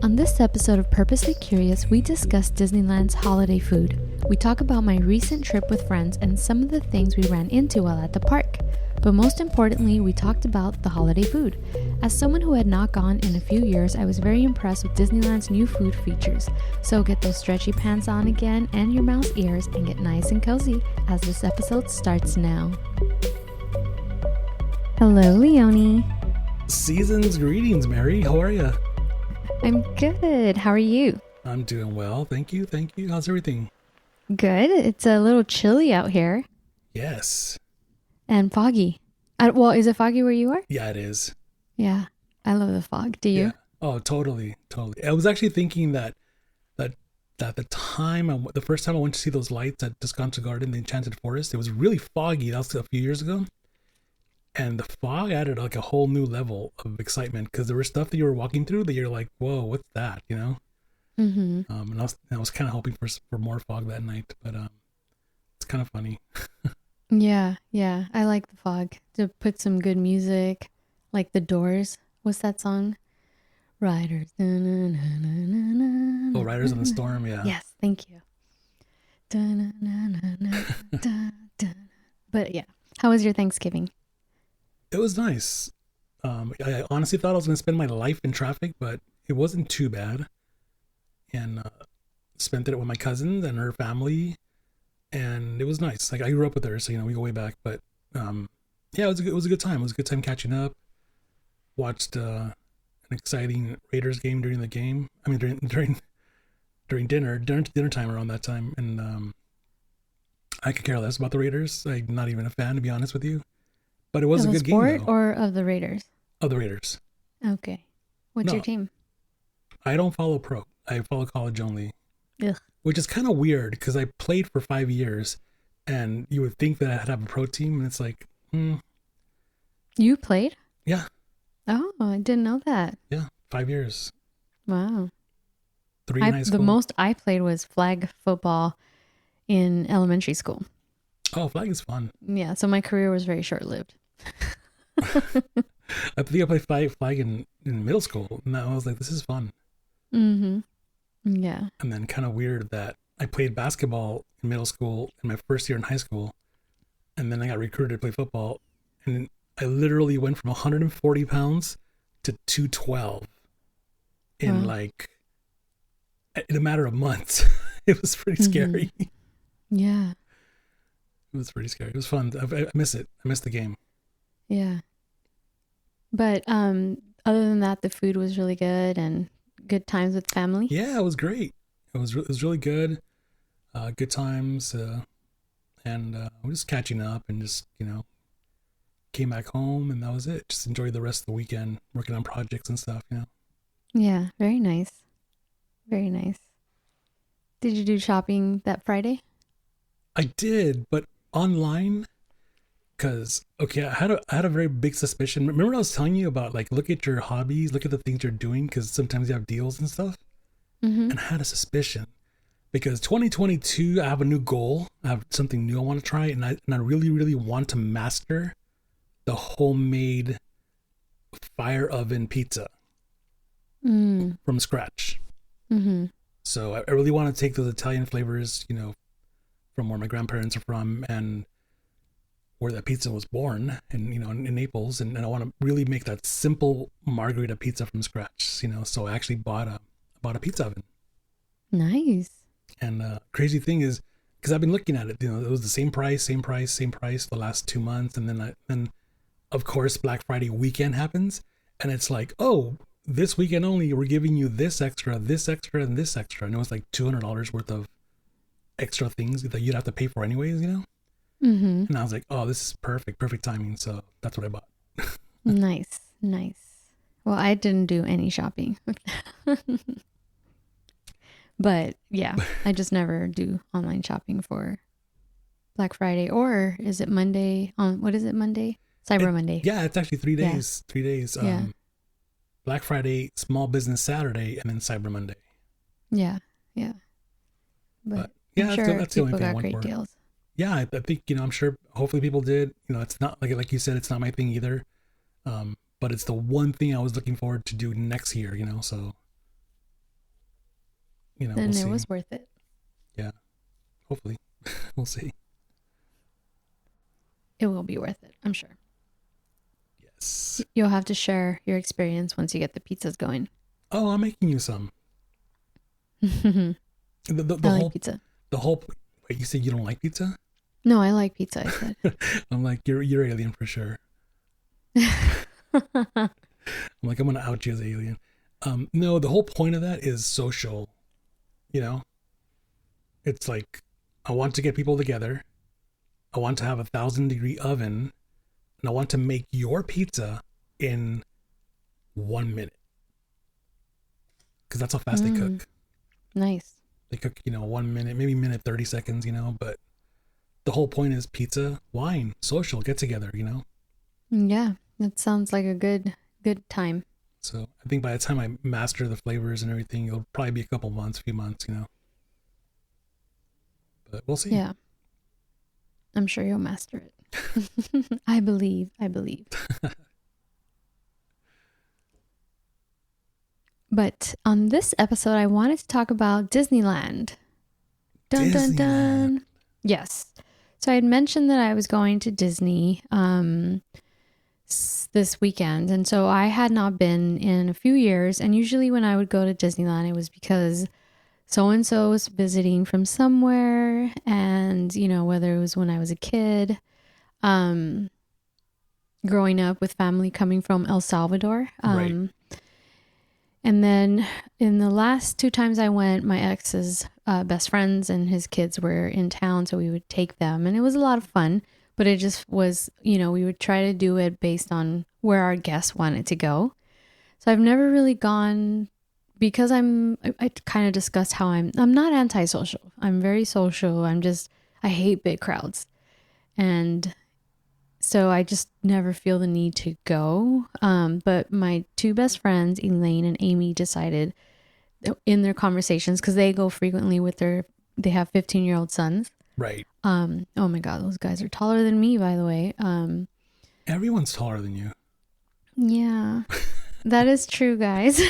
On this episode of Purposely Curious, we discuss Disneyland's holiday food. We talk about my recent trip with friends and some of the things we ran into while at the park. But most importantly, we talked about the holiday food. As someone who had not gone in a few years, I was very impressed with Disneyland's new food features. So get those stretchy pants on again and your mouse ears and get nice and cozy as this episode starts now. Hello, Leonie. Season's greetings, Mary. How are you? I'm good. How are you? I'm doing well. Thank you. How's everything? Good. It's a little chilly out here. Yes. And foggy. Well, is it foggy where you are? Yeah, it is. Yeah. I love the fog. Do you? Yeah. Oh, totally. I was actually thinking that the first time I went to see those lights at Descanso Garden, the Enchanted Forest, it was really foggy. That was a few years ago. And the fog added like a whole new level of excitement because there was stuff that you were walking through that you're like, whoa, what's that? You know? Mm-hmm. And I was kind of hoping for more fog that night, but it's kind of funny. Yeah. I like the fog. To put some good music, like The Doors. What's that song? Riders. Oh, Riders on the Storm, yeah. Yes, thank you. But yeah, how was your Thanksgiving? It was nice. I honestly thought I was going to spend my life in traffic, but it wasn't too bad. And spent it with my cousin and her family, and it was nice. Like I grew up with her, so we go way back. But yeah, it was a good time. It was a good time catching up. Watched an exciting Raiders game during the game. I mean during dinner time around that time, and I could care less about the Raiders. I'm not even a fan, to be honest with you. But it was a good game, though. Or of the Raiders? Of the Raiders. Okay. What's your team? I don't follow pro. I follow college only. Ugh. Which is kind of weird because I played for 5 years, and you would think that I'd have a pro team, and it's like, You played? Yeah. Oh, I didn't know that. Yeah, 5 years. Wow. 3 in high school. The most I played was flag football in elementary school. Oh, flag is fun. Yeah, so my career was very short-lived. I think I played flag in middle school, and I was like, this is fun. Mm-hmm. Yeah. And then kind of weird that I played basketball in middle school in my first year in high school, and then I got recruited to play football, and I literally went from 140 pounds to 212 in in a matter of months. It was pretty scary. Yeah. It was pretty scary. It was fun. I miss it. I miss the game. Yeah. But other than that, the food was really good and good times with family. Yeah, it was great. It was really good. Good times. And we're just catching up and just, came back home and that was it. Just enjoyed the rest of the weekend working on projects and stuff, Yeah, very nice. Very nice. Did you do shopping that Friday? I did, but online, because I had a very big suspicion. Remember I was telling you about look at your hobbies, look at the things you're doing, because sometimes you have deals and stuff. Mm-hmm. And I had a suspicion because 2022 I have a new goal. I have something new I want to try, and I really, really want to master the homemade fire oven pizza from scratch. Mm-hmm. So I really want to take those Italian flavors, from where my grandparents are from and where that pizza was born, and in Naples, and I want to really make that simple margherita pizza from scratch. So I actually bought a pizza oven. Nice. And crazy thing is, because I've been looking at it, it was the same price the last 2 months, and then of course Black Friday weekend happens, and it's like, oh, this weekend only we're giving you this extra, and this extra, and it was like $200 worth of extra things that you'd have to pay for anyways, Mm-hmm. And I was like, oh, this is perfect timing. So that's what I bought. Nice. Well, I didn't do any shopping. But yeah, I just never do online shopping for Black Friday. Or is it Monday? What is it, Monday? Cyber Monday. Yeah, it's actually 3 days. Yeah. 3 days. Yeah. Black Friday, Small Business Saturday, and then Cyber Monday. Yeah. But yeah, I'm sure that's the only thing I got went great for. deals. Yeah, I think, I'm sure hopefully people did. It's not like you said, it's not my thing either. But it's the one thing I was looking forward to do next year, so Then we'll it see. was worth it. Yeah, hopefully. We'll see. It will be worth it, I'm sure. Yes. You'll have to share your experience once you get the pizzas going. Oh, I'm making you some. I The like whole pizza. Wait, you said you don't like pizza? No, I like pizza, I said. I'm like, you're alien for sure. I'm like, I'm gonna out you as alien. No, the whole point of that is social. You know, it's like I want to get people together. I want to have 1,000-degree oven, and I want to make your pizza in 1 minute because that's how fast they cook. Nice. They cook, 1 minute, maybe minute 30 seconds, but the whole point is pizza, wine, social, get together, Yeah, that sounds like a good time. So I think by the time I master the flavors and everything, it'll probably be a few months, But we'll see. Yeah. I'm sure you'll master it. I believe. But on this episode, I wanted to talk about Disneyland. Dun, dun, dun. Yes. So I had mentioned that I was going to Disney this weekend. And so I had not been in a few years. And usually when I would go to Disneyland, it was because so-and-so was visiting from somewhere. And, whether it was when I was a kid, growing up with family coming from El Salvador. Right. And then in the last 2 times I went, my ex's best friends and his kids were in town, so we would take them. And it was a lot of fun, but it just was, we would try to do it based on where our guests wanted to go. So I've never really gone because I kind of discussed how I'm not antisocial. I'm very social. I hate big crowds. And so I just never feel the need to go. But my 2 best friends, Elaine and Amy, decided in their conversations, because they go frequently with they have 15-year-old sons. Right. Oh my God, those guys are taller than me, by the way. Everyone's taller than you. Yeah, that is true, guys.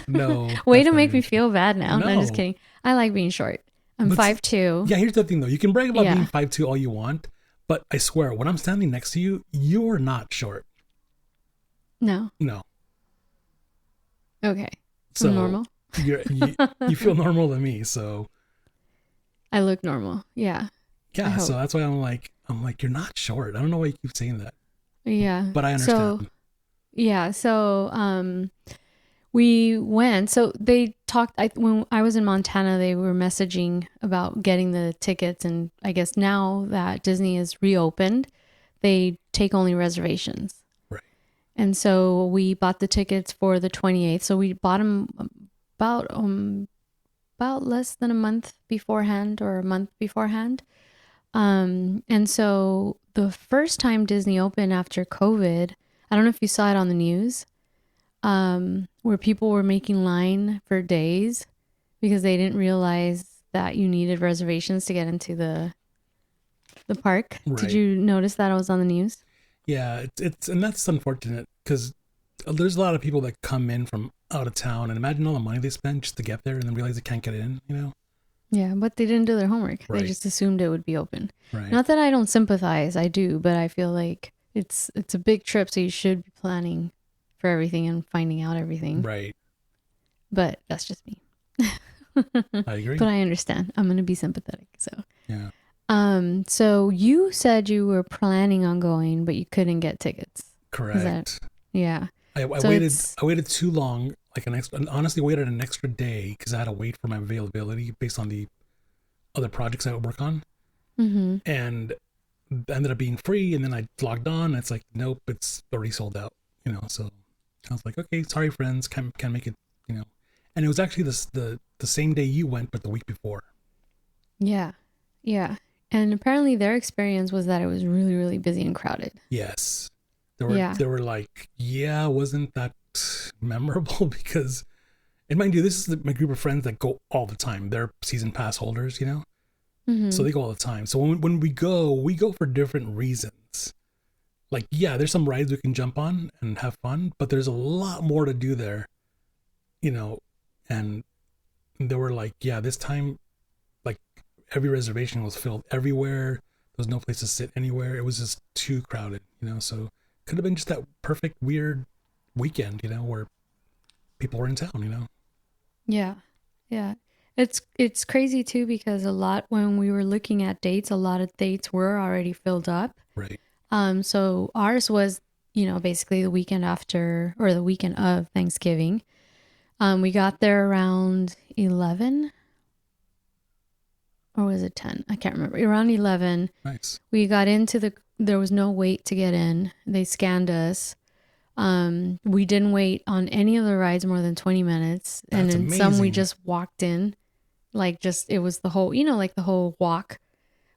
No. Way to make me feel bad now. No. I'm just kidding. I like being short. I'm 5'2". Yeah, here's the thing though. You can brag about being 5'2" all you want, but I swear, when I'm standing next to you, you're not short. No. Okay. So I'm normal. You feel normal to me, so I look normal. Yeah. Yeah, so that's why I'm like, you're not short. I don't know why you keep saying that. Yeah. But I understand. So we went. So they talked, when I was in Montana, they were messaging about getting the tickets. And I guess now that Disney is reopened, they take only reservations. Right. And so we bought the tickets for the 28th. So we bought them about less than a month beforehand or a month beforehand. And so the first time Disney opened after COVID, I don't know if you saw it on the news, where people were making line for days because they didn't realize that you needed reservations to get into the park. Right. Did you notice that it was on the news? Yeah, and that's unfortunate because there's a lot of people that come in from out of town, and imagine all the money they spend just to get there and then realize they can't get in, Yeah, but they didn't do their homework. Right. They just assumed it would be open. Right. Not that I don't sympathize, I do, but I feel like it's a big trip, so you should be planning for everything and finding out everything. Right. But that's just me. I agree. But I understand. I'm going to be sympathetic. So yeah. So you said you were planning on going, but you couldn't get tickets. Correct. Yeah. I waited too long, honestly waited an extra day because I had to wait for my availability based on the other projects I would work on. Mm-hmm. And ended up being free, and then I logged on and it's like, nope, it's already sold out, so I was like, okay, sorry friends, can't make it, and it was actually the same day you went, but the week before. Yeah. And apparently their experience was that it was really, really busy and crowded. Yes. They were like, yeah, wasn't that memorable? Because, and mind you, this is my group of friends that go all the time. They're season pass holders, Mm-hmm. So they go all the time. So when we go for different reasons. Like, yeah, there's some rides we can jump on and have fun, but there's a lot more to do there, and they were like, yeah, this time, like every reservation was filled everywhere. There was no place to sit anywhere. It was just too crowded, So could have been just that perfect weird weekend, where people were in town. Yeah. Yeah. It's crazy too because a lot when we were looking at dates, a lot of dates were already filled up. Right. So ours was, basically the weekend after or the weekend of Thanksgiving. We got there around 11 or was it 10? I can't remember. Around 11. Nice. We got there was no wait to get in. They scanned us. We didn't wait on any of the rides more than 20 minutes. That's and in amazing. some we just walked in. It was the whole, like the whole walk.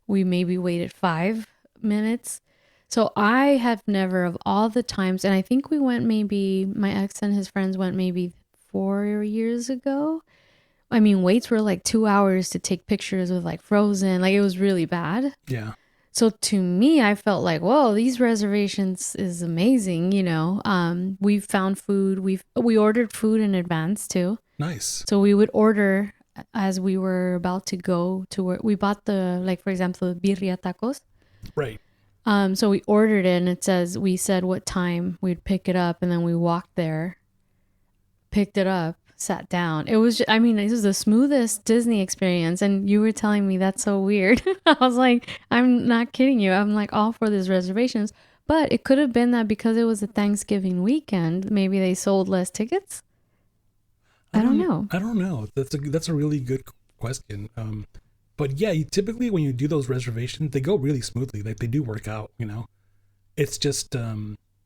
We maybe waited 5 minutes. So I have never of all the times, and I think we went maybe, my ex and his friends went maybe 4 years ago. I mean, waits were like 2 hours to take pictures with like Frozen. Like it was really bad. Yeah. So to me, I felt like, whoa, these reservations is amazing. We found food. We ordered food in advance too. Nice. So we would order as we were about to go to where we bought like, for example, the birria tacos. Right. So we ordered it and we said what time we'd pick it up. And then we walked there, picked it up, sat down. It was it was the smoothest Disney experience. And you were telling me that's so weird. I was like, I'm not kidding you. I'm like all for these reservations. But it could have been that because it was a Thanksgiving weekend, maybe they sold less tickets. I don't know. I don't know. That's a really good question. But yeah, typically when you do those reservations, they go really smoothly. Like they do work out. It's just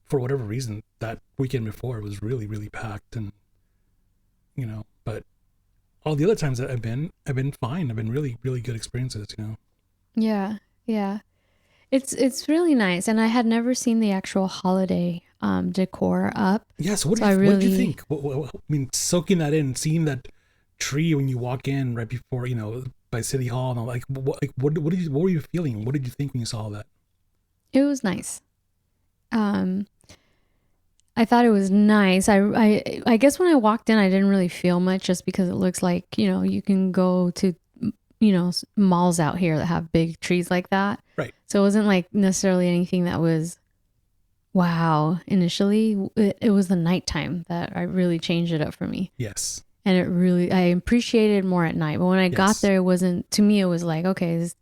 for whatever reason that weekend before it was really really packed, and But all the other times that I've been fine. I've been really really good experiences. Yeah, yeah. It's really nice, and I had never seen the actual holiday decor up. Yeah, so what did you think? I mean, soaking that in, seeing that tree when you walk in right before, by City Hall, and all, what were you feeling? What did you think when you saw that? It was nice. I thought it was nice. I guess when I walked in, I didn't really feel much just because it looks like, you can go to, malls out here that have big trees like that. Right. So it wasn't like necessarily anything that was wow. Initially, it was the nighttime that I really changed it up for me. Yes. And I appreciated it more at night. But when I got there, to me, it was like, okay, it's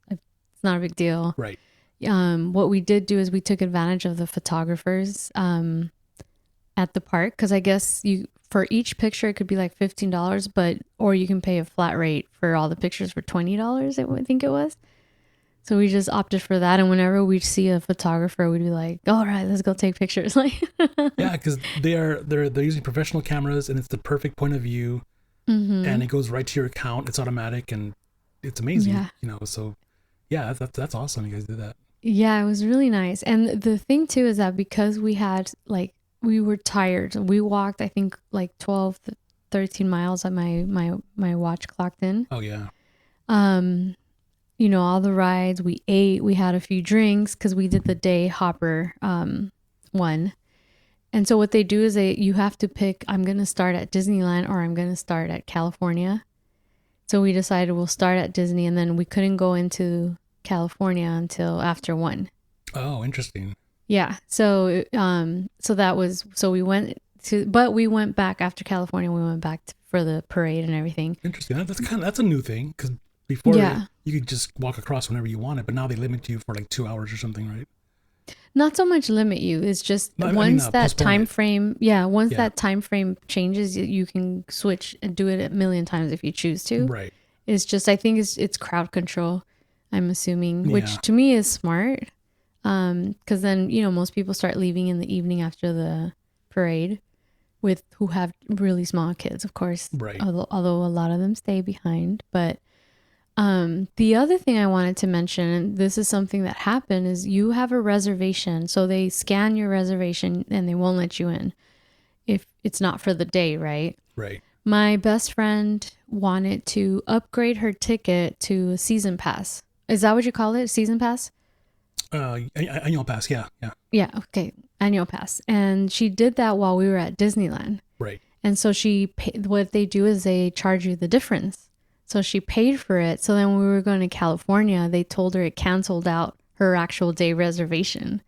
not a big deal. Right. What we did do is we took advantage of the photographers at the park, because I guess for each picture it could be like $15, or you can pay a flat rate for all the pictures for $20. I think it was. So we just opted for that, and whenever we'd see a photographer, we'd be like, "All right, let's go take pictures." Yeah, because they're using professional cameras, and it's the perfect point of view, and it goes right to your account. It's automatic, and it's amazing. Yeah. So yeah, that's awesome. You guys did that. Yeah, it was really nice. And the thing too is that because we were tired, we walked, I think, like 12, 13 miles at my watch clocked in. Oh yeah. All the rides, we ate, we had a few drinks because we did the day hopper one. And so what they do is you have to pick, I'm going to start at Disneyland or I'm going to start at California. So we decided we'll start at Disney, and then we couldn't go into California until after 1. Oh, interesting. Yeah. So we went back after California. We went back for the parade and everything. Interesting. That's a new thing, because before you could just walk across whenever you wanted, but now they limit you for like 2 hours or something, right? Not so much limit you. It's just that time frame. Yeah. Once that time frame changes, you can switch and do it a million times if you choose to. Right. It's just, I think it's crowd control, I'm assuming, which to me is smart. Because then, most people start leaving in the evening after the parade who have really small kids, of course. Right. Although a lot of them stay behind. But the other thing I wanted to mention, and this is something that happened, is you have a reservation. So they scan your reservation and they won't let you in if it's not for the day, right? Right. My best friend wanted to upgrade her ticket to a season pass. Is that what you call it? Season pass? Annual pass. Yeah. Yeah. Okay. Annual pass. And she did that while we were at Disneyland. Right. And so what they do is they charge you the difference. So she paid for it. So then when we were going to California, they told her it canceled out her actual day reservation.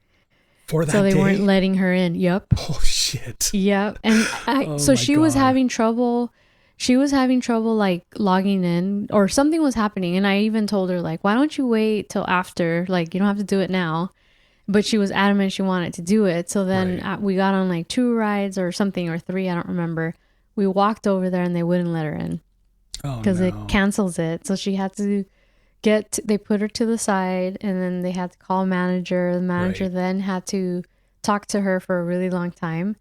For that so they day? weren't letting her in. Yep. Oh shit. Yep. And so she was having trouble. She was having trouble like logging in, or something was happening. And I even told her like, why don't you wait till after? Like, you don't have to do it now. But she was adamant she wanted to do it. So then we got on like 2 rides or something, or 3. I don't remember. We walked over there and they wouldn't let her in because it cancels it. So she had to they put her to the side, and then they had to call a manager. The manager then had to talk to her for a really long time.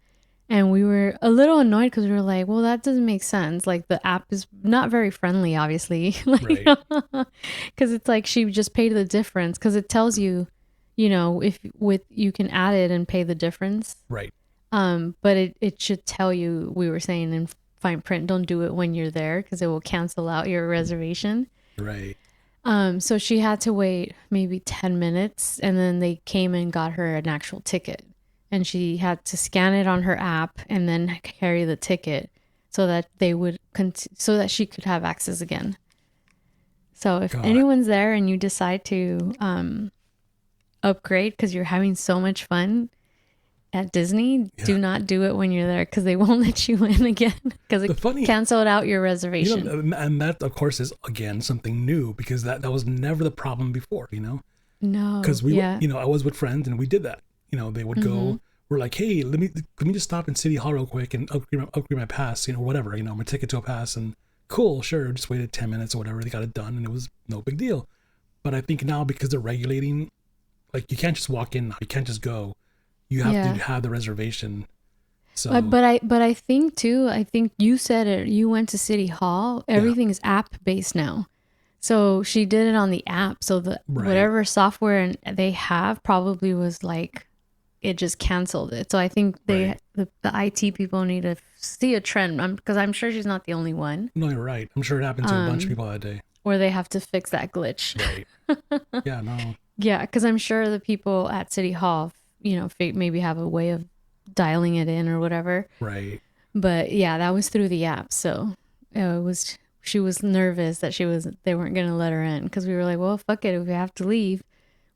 And we were a little annoyed because we were like, well, that doesn't make sense. Like, the app is not very friendly, obviously. Because it's like she just paid the difference, because it tells you, you know, you can add it and pay the difference. Right. But it should tell you, we were saying in fine print, don't do it when you're there because it will cancel out your reservation. Right. So she had to wait maybe 10 minutes, and then they came and got her an actual ticket, and she had to scan it on her app and then carry the ticket so that they would so that she could have access again. So if anyone's there and you decide to upgrade because you're having so much fun at Disney, do not do it when you're there, because they won't let you in again, because it canceled out your reservation. You know, and that, of course, is again something new, because that was never the problem before. You know, no, because I was with friends and we did that. You know, they would go. We're like, hey, let me just stop in City Hall real quick and upgrade my pass. You know, whatever. You know, my ticket to a pass, and cool, sure. Just waited 10 minutes or whatever. They got it done, and it was no big deal. But I think now, because they're regulating, like, you can't just walk in now. You can't just go. You have to have the reservation. So, but I think too. I think you said it. You went to City Hall. Everything is app based now. So she did it on the app. So whatever software they have probably was like, it just canceled it. So I think the IT people need to see a trend, because I'm sure she's not the only one. No, you're right. I'm sure it happened to a bunch of people that day. Or they have to fix that glitch. Right. Yeah. No. Yeah, because I'm sure the people at City Hall, you know, maybe have a way of dialing it in or whatever. Right. But yeah, that was through the app. So she was nervous that they weren't going to let her in, because we were like, well, fuck it. If we have to leave,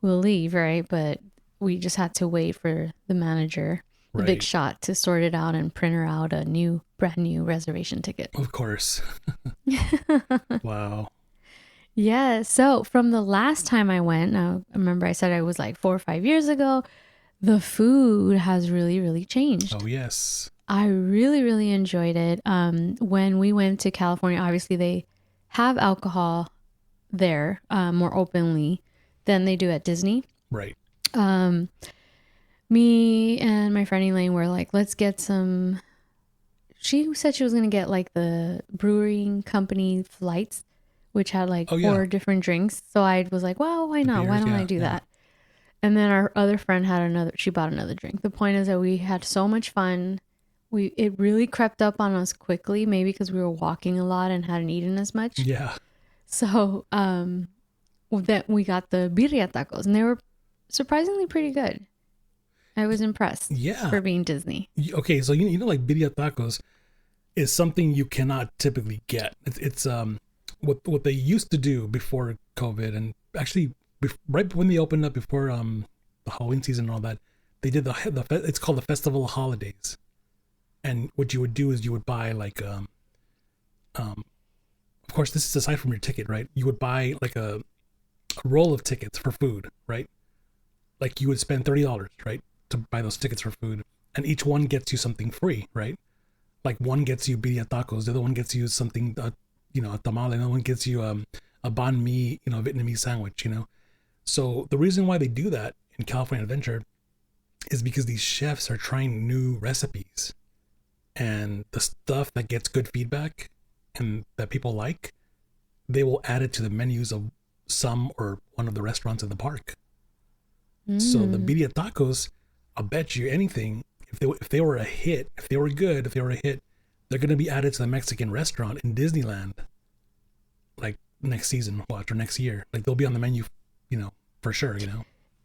we'll leave. Right. But we just had to wait for the manager, the big shot, to sort it out and print her out a brand new reservation ticket. Of course. Wow. Yeah. So from the last time I went, now remember I said I was like 4 or 5 years ago, the food has really, really changed. Oh, yes. I really, really enjoyed it. When we went to California, obviously they have alcohol there more openly than they do at Disney. Right. Me and my friend Elaine were like, let's get some. She said she was going to get like the brewing company flights, which had like 4 different drinks. So I was like, well, why not? Why don't I do that? And then our other friend she bought another drink. The point is that we had so much fun. It really crept up on us quickly, maybe because we were walking a lot and hadn't eaten as much. Yeah. So that we got the birria tacos, and they were surprisingly pretty good. I was impressed. Yeah. For being Disney. Okay, so you know, like birria tacos is something you cannot typically get. It's what they used to do before COVID, and actually right when they opened up, before the Halloween season and all that, they did it's called the Festival of Holidays. And what you would do is you would buy like of course, this is aside from your ticket, right? You would buy like a roll of tickets for food, right? Like you would spend $30, right, to buy those tickets for food, and each one gets you something free, right? Like one gets you birria tacos, the other one gets you something, a tamale, another one gets you a banh mi, Vietnamese sandwich, So the reason why they do that in California Adventure is because these chefs are trying new recipes, and the stuff that gets good feedback and that people like, they will add it to the menus of some or one of the restaurants in the park. So the birria tacos, I'll bet you anything, if they were a hit, if they were good, if they were a hit, they're going to be added to the Mexican restaurant in Disneyland, like next season, or next year. Like they'll be on the menu, for sure,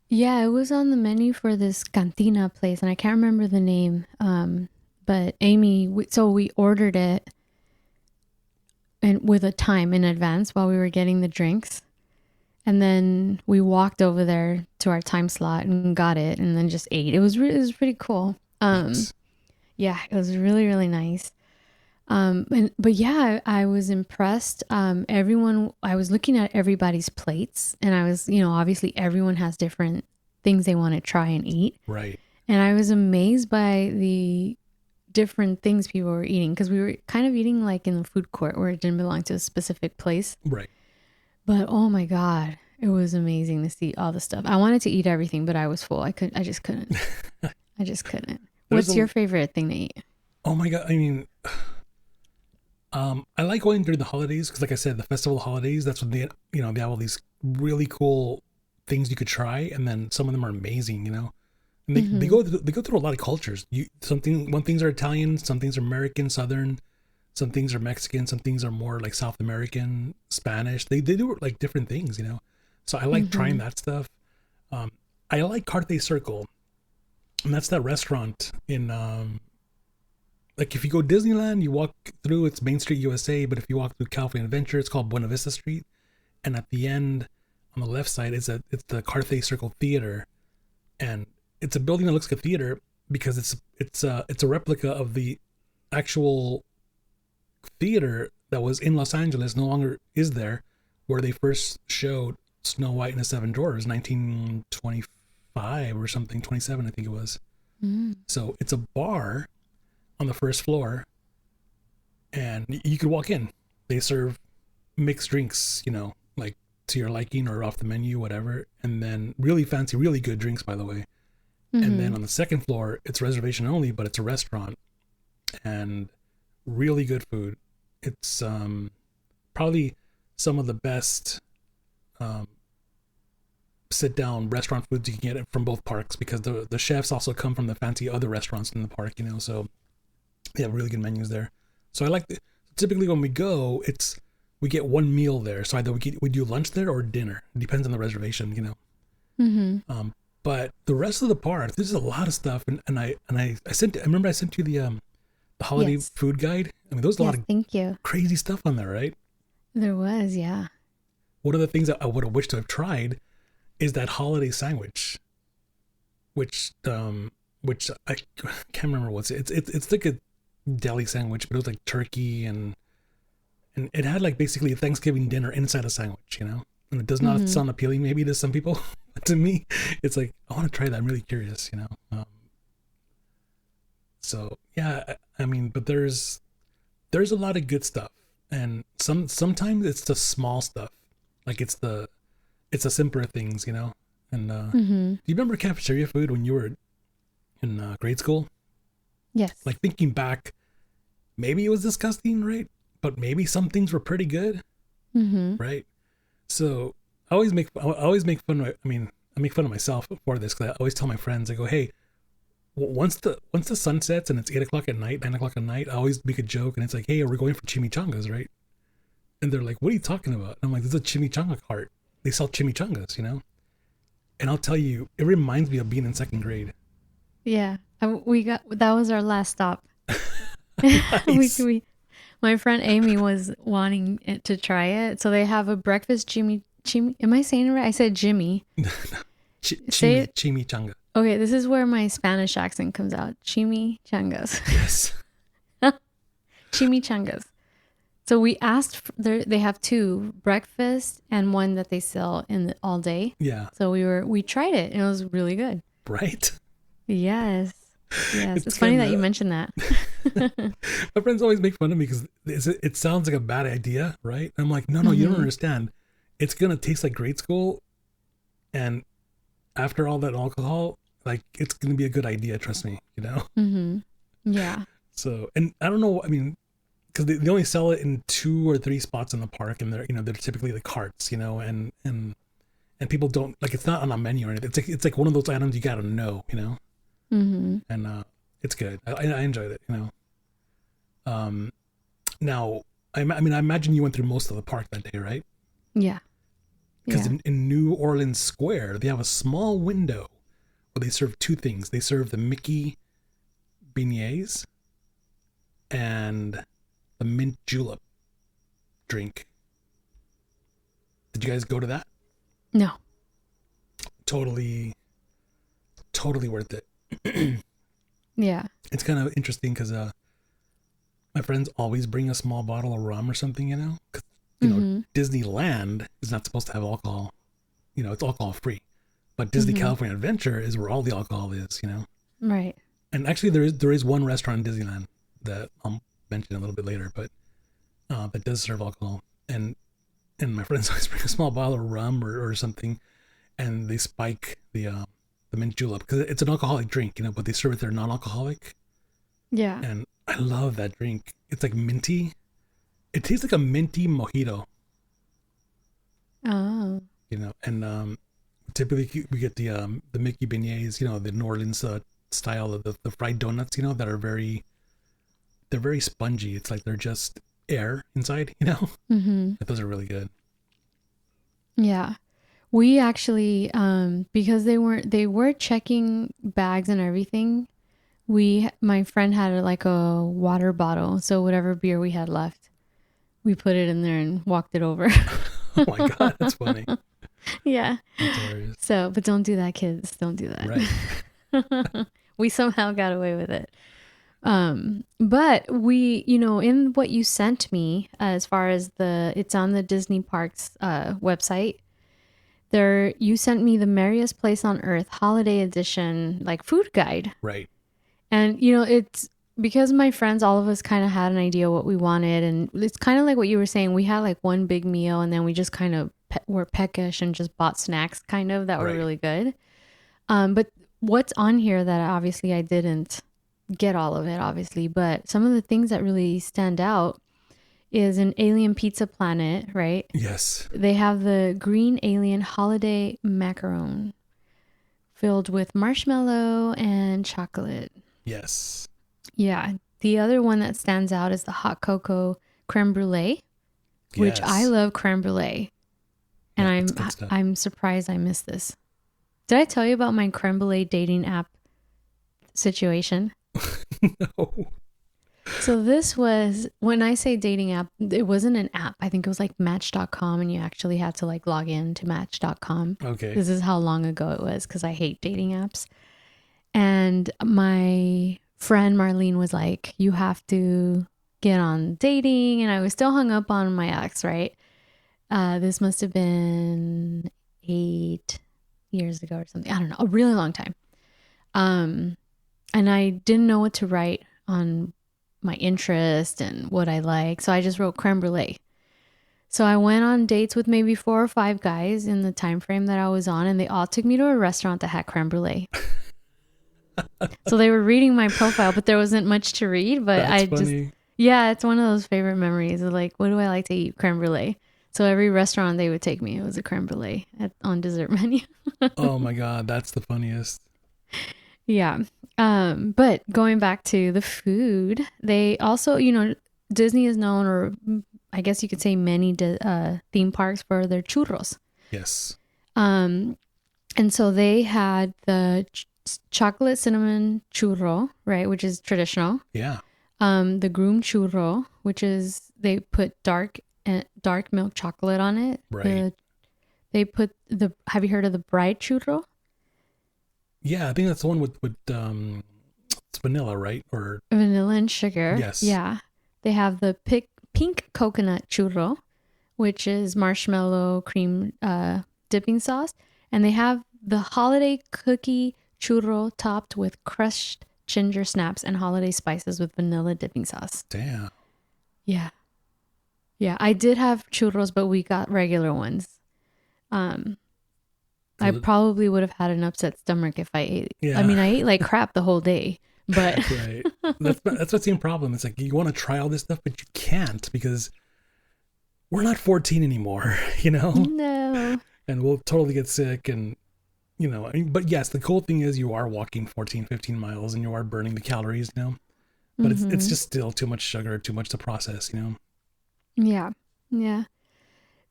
Yeah, it was on the menu for this cantina place, and I can't remember the name. But Amy, so we ordered it and with a time in advance while we were getting the drinks. And then we walked over there to our time slot and got it and then just ate. It was pretty cool. Nice. Yeah, it was really, really nice. But yeah, I was impressed. Everyone, I was looking at everybody's plates and I was, obviously everyone has different things they want to try and eat. Right. And I was amazed by the different things people were eating because we were kind of eating like in the food court where it didn't belong to a specific place. Right. But oh my God, it was amazing to see all the stuff. I wanted to eat everything, but I was full. I just couldn't. I just couldn't. What's your favorite thing to eat? Oh my God. I mean, I like going during the holidays because, like I said, the festival holidays, that's when they have all these really cool things you could try. And then some of them are amazing, And they go through a lot of cultures. One things are Italian, some things are American, Southern, some things are Mexican, some things are more like South American, Spanish. They do like different things, So I like trying that stuff. I like Carthay Circle, and that's that restaurant in like if you go Disneyland, you walk through it's Main Street USA, but if you walk through California Adventure, it's called Buena Vista Street, and at the end on the left side it's the Carthay Circle Theater, and it's a building that looks like a theater because it's a replica of the actual theater that was in Los Angeles. No longer is there, where they first showed Snow White and the Seven Dwarfs, 1925 or something, 27 I think it was. So it's a bar on the first floor, and you could walk in. They serve mixed drinks, like to your liking or off the menu, whatever, and then really fancy, really good drinks, by the way. And then on the second floor, it's reservation only, but it's a restaurant and really good food. It's probably some of the best sit down restaurant foods you can get from both parks, because the chefs also come from the fancy other restaurants in the park, so they have really good menus there. So I like typically when we go, we get one meal there. So either we do lunch there or dinner. It depends on the reservation, But the rest of the park, there's a lot of stuff, and I remember I sent you the holiday food guide. I mean, there was a lot of crazy stuff on there, right? There was, yeah. One of the things that I would have wished to have tried is that holiday sandwich, which I can't remember what's it. It's like a deli sandwich, but it was like turkey and it had like basically a Thanksgiving dinner inside a sandwich, and it does not sound appealing maybe to some people. To me, it's like, I want to try that. I'm really curious, So yeah, I mean, but there's a lot of good stuff, and sometimes it's the small stuff, like it's the simpler things, And do you remember cafeteria food when you were in grade school? Yes. Like thinking back, maybe it was disgusting, right? But maybe some things were pretty good, right? So I always make fun of. I mean, I make fun of myself for this because I always tell my friends, I go, "Hey, once the sun sets and it's 8 o'clock at night, 9 o'clock at night, I always make a joke, and it's like, hey, we're going for chimichangas, right?" And they're like, "What are you talking about?" And I'm like, "There's a chimichanga cart. They sell chimichangas, And I'll tell you, it reminds me of being in second grade. Yeah, that was our last stop. Nice. My friend Amy was wanting to try it, so they have a breakfast Jimmy. Am I saying it right? I said Jimmy. Chimichanga. Okay, this is where my Spanish accent comes out. Chimichangas. Yes. Chimichangas. So we asked. They have two, breakfast and one that they sell all day. Yeah. So we tried it, and it was really good. Right. Yes. It's funny that you mentioned that. My friends always make fun of me because it sounds like a bad idea, right? I'm like, no, you don't understand. It's gonna taste like grade school, and after all that alcohol, like it's gonna be a good idea. Trust me, Yeah. So, and I don't know. I mean, because they only sell it in 2 or 3 spots in the park, and they're typically the carts, and people don't like, it's not on a menu or anything. It's like one of those items you gotta know, And it's good. I enjoyed it, Now, I imagine you went through most of the park that day, right? Yeah. Because in New Orleans Square, they have a small window where they serve 2 things. They serve the Mickey beignets, and the mint julep drink. Did you guys go to that? No. Totally worth it. Yeah. It's kind of interesting because my friends always bring a small bottle of rum or something, you know? 'Cause, you know, Disneyland is not supposed to have alcohol. You know, it's alcohol free. But Disney California Adventure is where all the alcohol is, you know? Right. And actually, there is one restaurant in Disneyland that I'll mention a little bit later, but that does serve alcohol. And my friends always bring a small bottle of rum or something, and they spike the mint julep because it's an alcoholic drink, you know, but they serve it there non-alcoholic. Yeah. And I love that drink. It's like minty. It tastes like a minty mojito. Oh. You know, and typically we get the Mickey beignets, you know, the New Orleans style of the fried donuts, you know, that are they're very spongy. It's like they're just air inside, you know. But those are really good. Yeah. We actually, because they were checking bags and everything. My friend had like a water bottle. So whatever beer we had left, we put it in there and walked it over. Oh my God, that's funny. Yeah. That's hilarious. So, but don't do that, kids. Don't do that. Right. We somehow got away with it. But we, you know, in what you sent me, as far as it's on the Disney Parks website, you sent me the Merriest Place on Earth Holiday Edition, like food guide. Right. And, you know, it's because my friends, all of us kind of had an idea what we wanted. And it's kind of like what you were saying. We had like one big meal and then we just kind of were peckish and just bought snacks kind of that were really good. But what's on here that obviously I didn't get all of it, obviously, but some of the things that really stand out is an alien pizza planet, right? Yes. They have the green alien holiday macaron filled with marshmallow and chocolate. Yes. Yeah. The other one that stands out is the hot cocoa creme brulee, which I love creme brulee. And I'm surprised I missed this. Did I tell you about my creme brulee dating app situation? No. So this was, when I say dating app, it wasn't an app. I think it was like Match.com, and you actually had to like log in to Match.com. Okay. This is how long ago it was because I hate dating apps. And my friend Marlene was like, you have to get on dating. And I was still hung up on my ex, right? This must have been 8 years ago or something. I don't know, a really long time. And I didn't know what to write on my interest and what I like. So I just wrote creme brulee. So I went on dates with maybe 4 or 5 guys in the time frame that I was on, and they all took me to a restaurant that had creme brulee. So they were reading my profile, but there wasn't much to read. But That's funny. It's one of those favorite memories of like, what do I like to eat? Creme brulee. So every restaurant they would take me, it was a creme brulee on dessert menu. Oh my God, that's the funniest. Yeah. But going back to the food, they also, you know, Disney is known, or I guess you could say many theme parks, for their churros. Yes. And so they had the chocolate cinnamon churro, right, which is traditional. Yeah. The groom churro, which is they put dark milk chocolate on it. Right. Have you heard of the bride churro? Yeah, I think that's the one with it's vanilla, right? Or vanilla and sugar. Yes. Yeah. They have the pink coconut churro, which is marshmallow cream dipping sauce. And they have the holiday cookie churro topped with crushed ginger snaps and holiday spices with vanilla dipping sauce. Damn. Yeah. Yeah. I did have churros, but we got regular ones. I probably would have had an upset stomach if I ate. Yeah. I mean, I ate like crap the whole day, but Right. That's the same problem. It's like you want to try all this stuff, but you can't because we're not 14 anymore, you know? No. And we'll totally get sick and, you know, but yes, the cool thing is you are walking 14, 15 miles and you are burning the calories, you know? But it's just still too much sugar, too much to process, you know? Yeah. Yeah.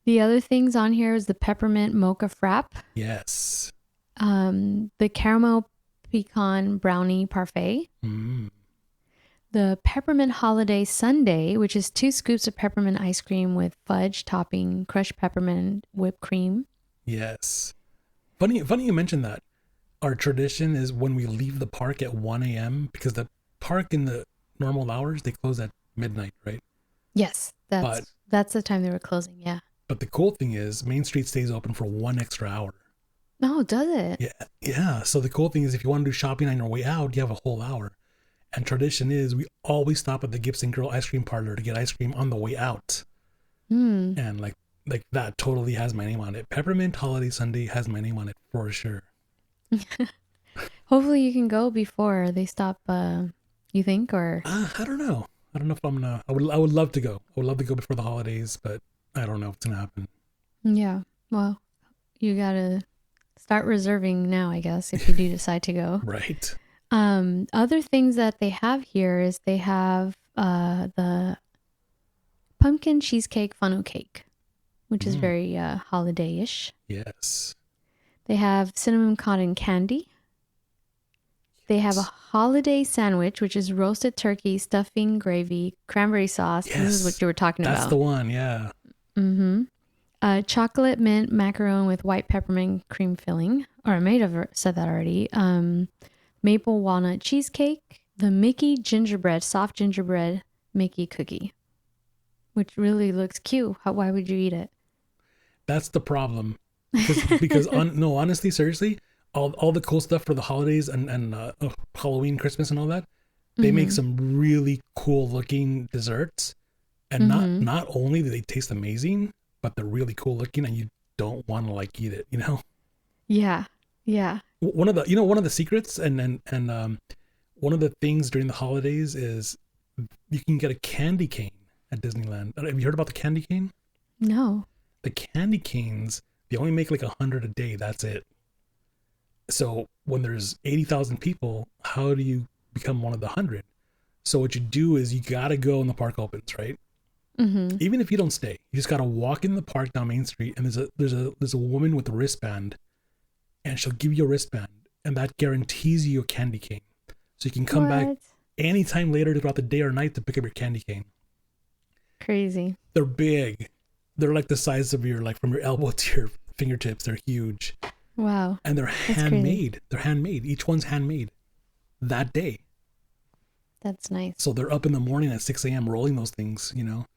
The other things on here is the peppermint mocha frap. Yes. The caramel pecan brownie parfait. Mm. The peppermint holiday sundae, which is 2 scoops of peppermint ice cream with fudge topping, crushed peppermint, whipped cream. Yes. Funny you mentioned that. Our tradition is when we leave the park at 1 a.m. because the park in the normal hours, they close at midnight, right? Yes, that's the time they were closing, yeah. But the cool thing is Main Street stays open for 1 extra hour. Oh, does it? Yeah. So the cool thing is if you want to do shopping on your way out, you have a whole hour. And tradition is we always stop at the Gibson Girl ice cream parlor to get ice cream on the way out. And like that totally has my name on it. Peppermint Holiday Sunday has my name on it for sure. Hopefully you can go before they stop, you think, or? I don't know. I don't know if I'm gonna. I would love to go. I would love to go before the holidays, but I don't know if it's gonna happen. Yeah. Well, you gotta start reserving now, I guess, if you do decide to go. Right. Other things that they have here is they have the pumpkin cheesecake funnel cake, which is very holiday-ish. Yes. They have cinnamon cotton candy. They have a holiday sandwich, which is roasted turkey, stuffing, gravy, cranberry sauce. Yes. This is what you were talking about. That's the one, yeah. Chocolate mint macaron with white peppermint cream filling. Or I may have said that already. Maple walnut cheesecake. The Mickey gingerbread, soft gingerbread Mickey cookie, which really looks cute. Why would you eat it? That's the problem. Because honestly, seriously, all the cool stuff for the holidays and Halloween, Christmas, and all that, they make some really cool looking desserts, and not only do they taste amazing, but they're really cool looking, and you don't want to like eat it, you know? Yeah. One of the secrets and one of the things during the holidays is you can get a candy cane at Disneyland. Have you heard about the candy cane? No. The candy canes, they only make like 100 a day. That's it. So when there's 80,000 people, how do you become one of the 100? So what you do is you got to go when the park opens, right? Even if you don't stay, you just got to walk in the park down Main Street, and there's a woman with a wristband, and she'll give you a wristband, and that guarantees you a candy cane. So you can come back anytime later throughout the day or night to pick up your candy cane. Crazy. They're big. They're like the size of your, like from your elbow to your fingertips. They're huge. Wow. And they're handmade. They're handmade. Each one's handmade that day. That's nice. So they're up in the morning at 6 a.m. rolling those things, you know.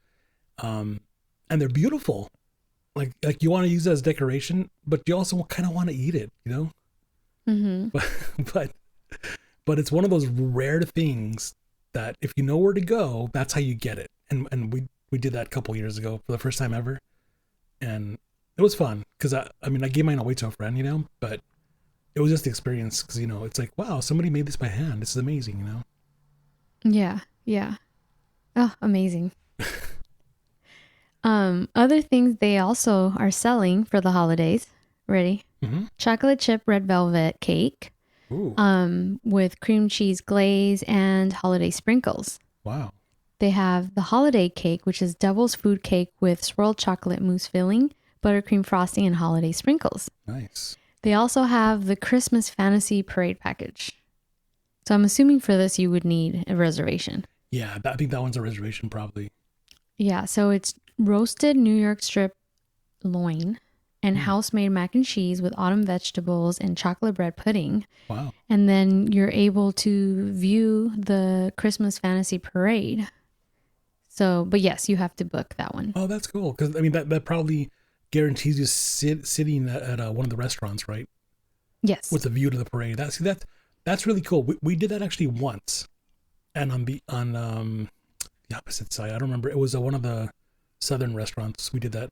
And they're beautiful. Like you want to use it as decoration, but you also kind of want to eat it, you know. But it's one of those rare things that if you know where to go, that's how you get it. And we did that a couple years ago for the first time ever, and it was fun because I gave mine away to a friend, you know, but it was just the experience because, you know, it's like, wow, somebody made this by hand. This is amazing, you know. Yeah. Oh, amazing. Other things they also are selling for the holidays. Ready? Chocolate chip red velvet cake. Ooh. With cream cheese glaze and holiday sprinkles. Wow. They have the holiday cake, which is devil's food cake with swirled chocolate mousse filling, buttercream frosting, and holiday sprinkles. Nice. They also have the Christmas fantasy parade package. So I'm assuming for this you would need a reservation. Yeah, I think that one's a reservation probably. Yeah, so it's roasted New York strip loin and house-made mac and cheese with autumn vegetables and chocolate bread pudding. Wow. And then you're able to view the Christmas fantasy parade. So, but yes, you have to book that one. Oh, that's cool. Because, I mean, that probably guarantees you sitting at one of the restaurants, right? Yes. With a view to the parade. That's really cool. We did that actually once. And on the opposite side, I don't remember. It was one of the southern restaurants. We did that.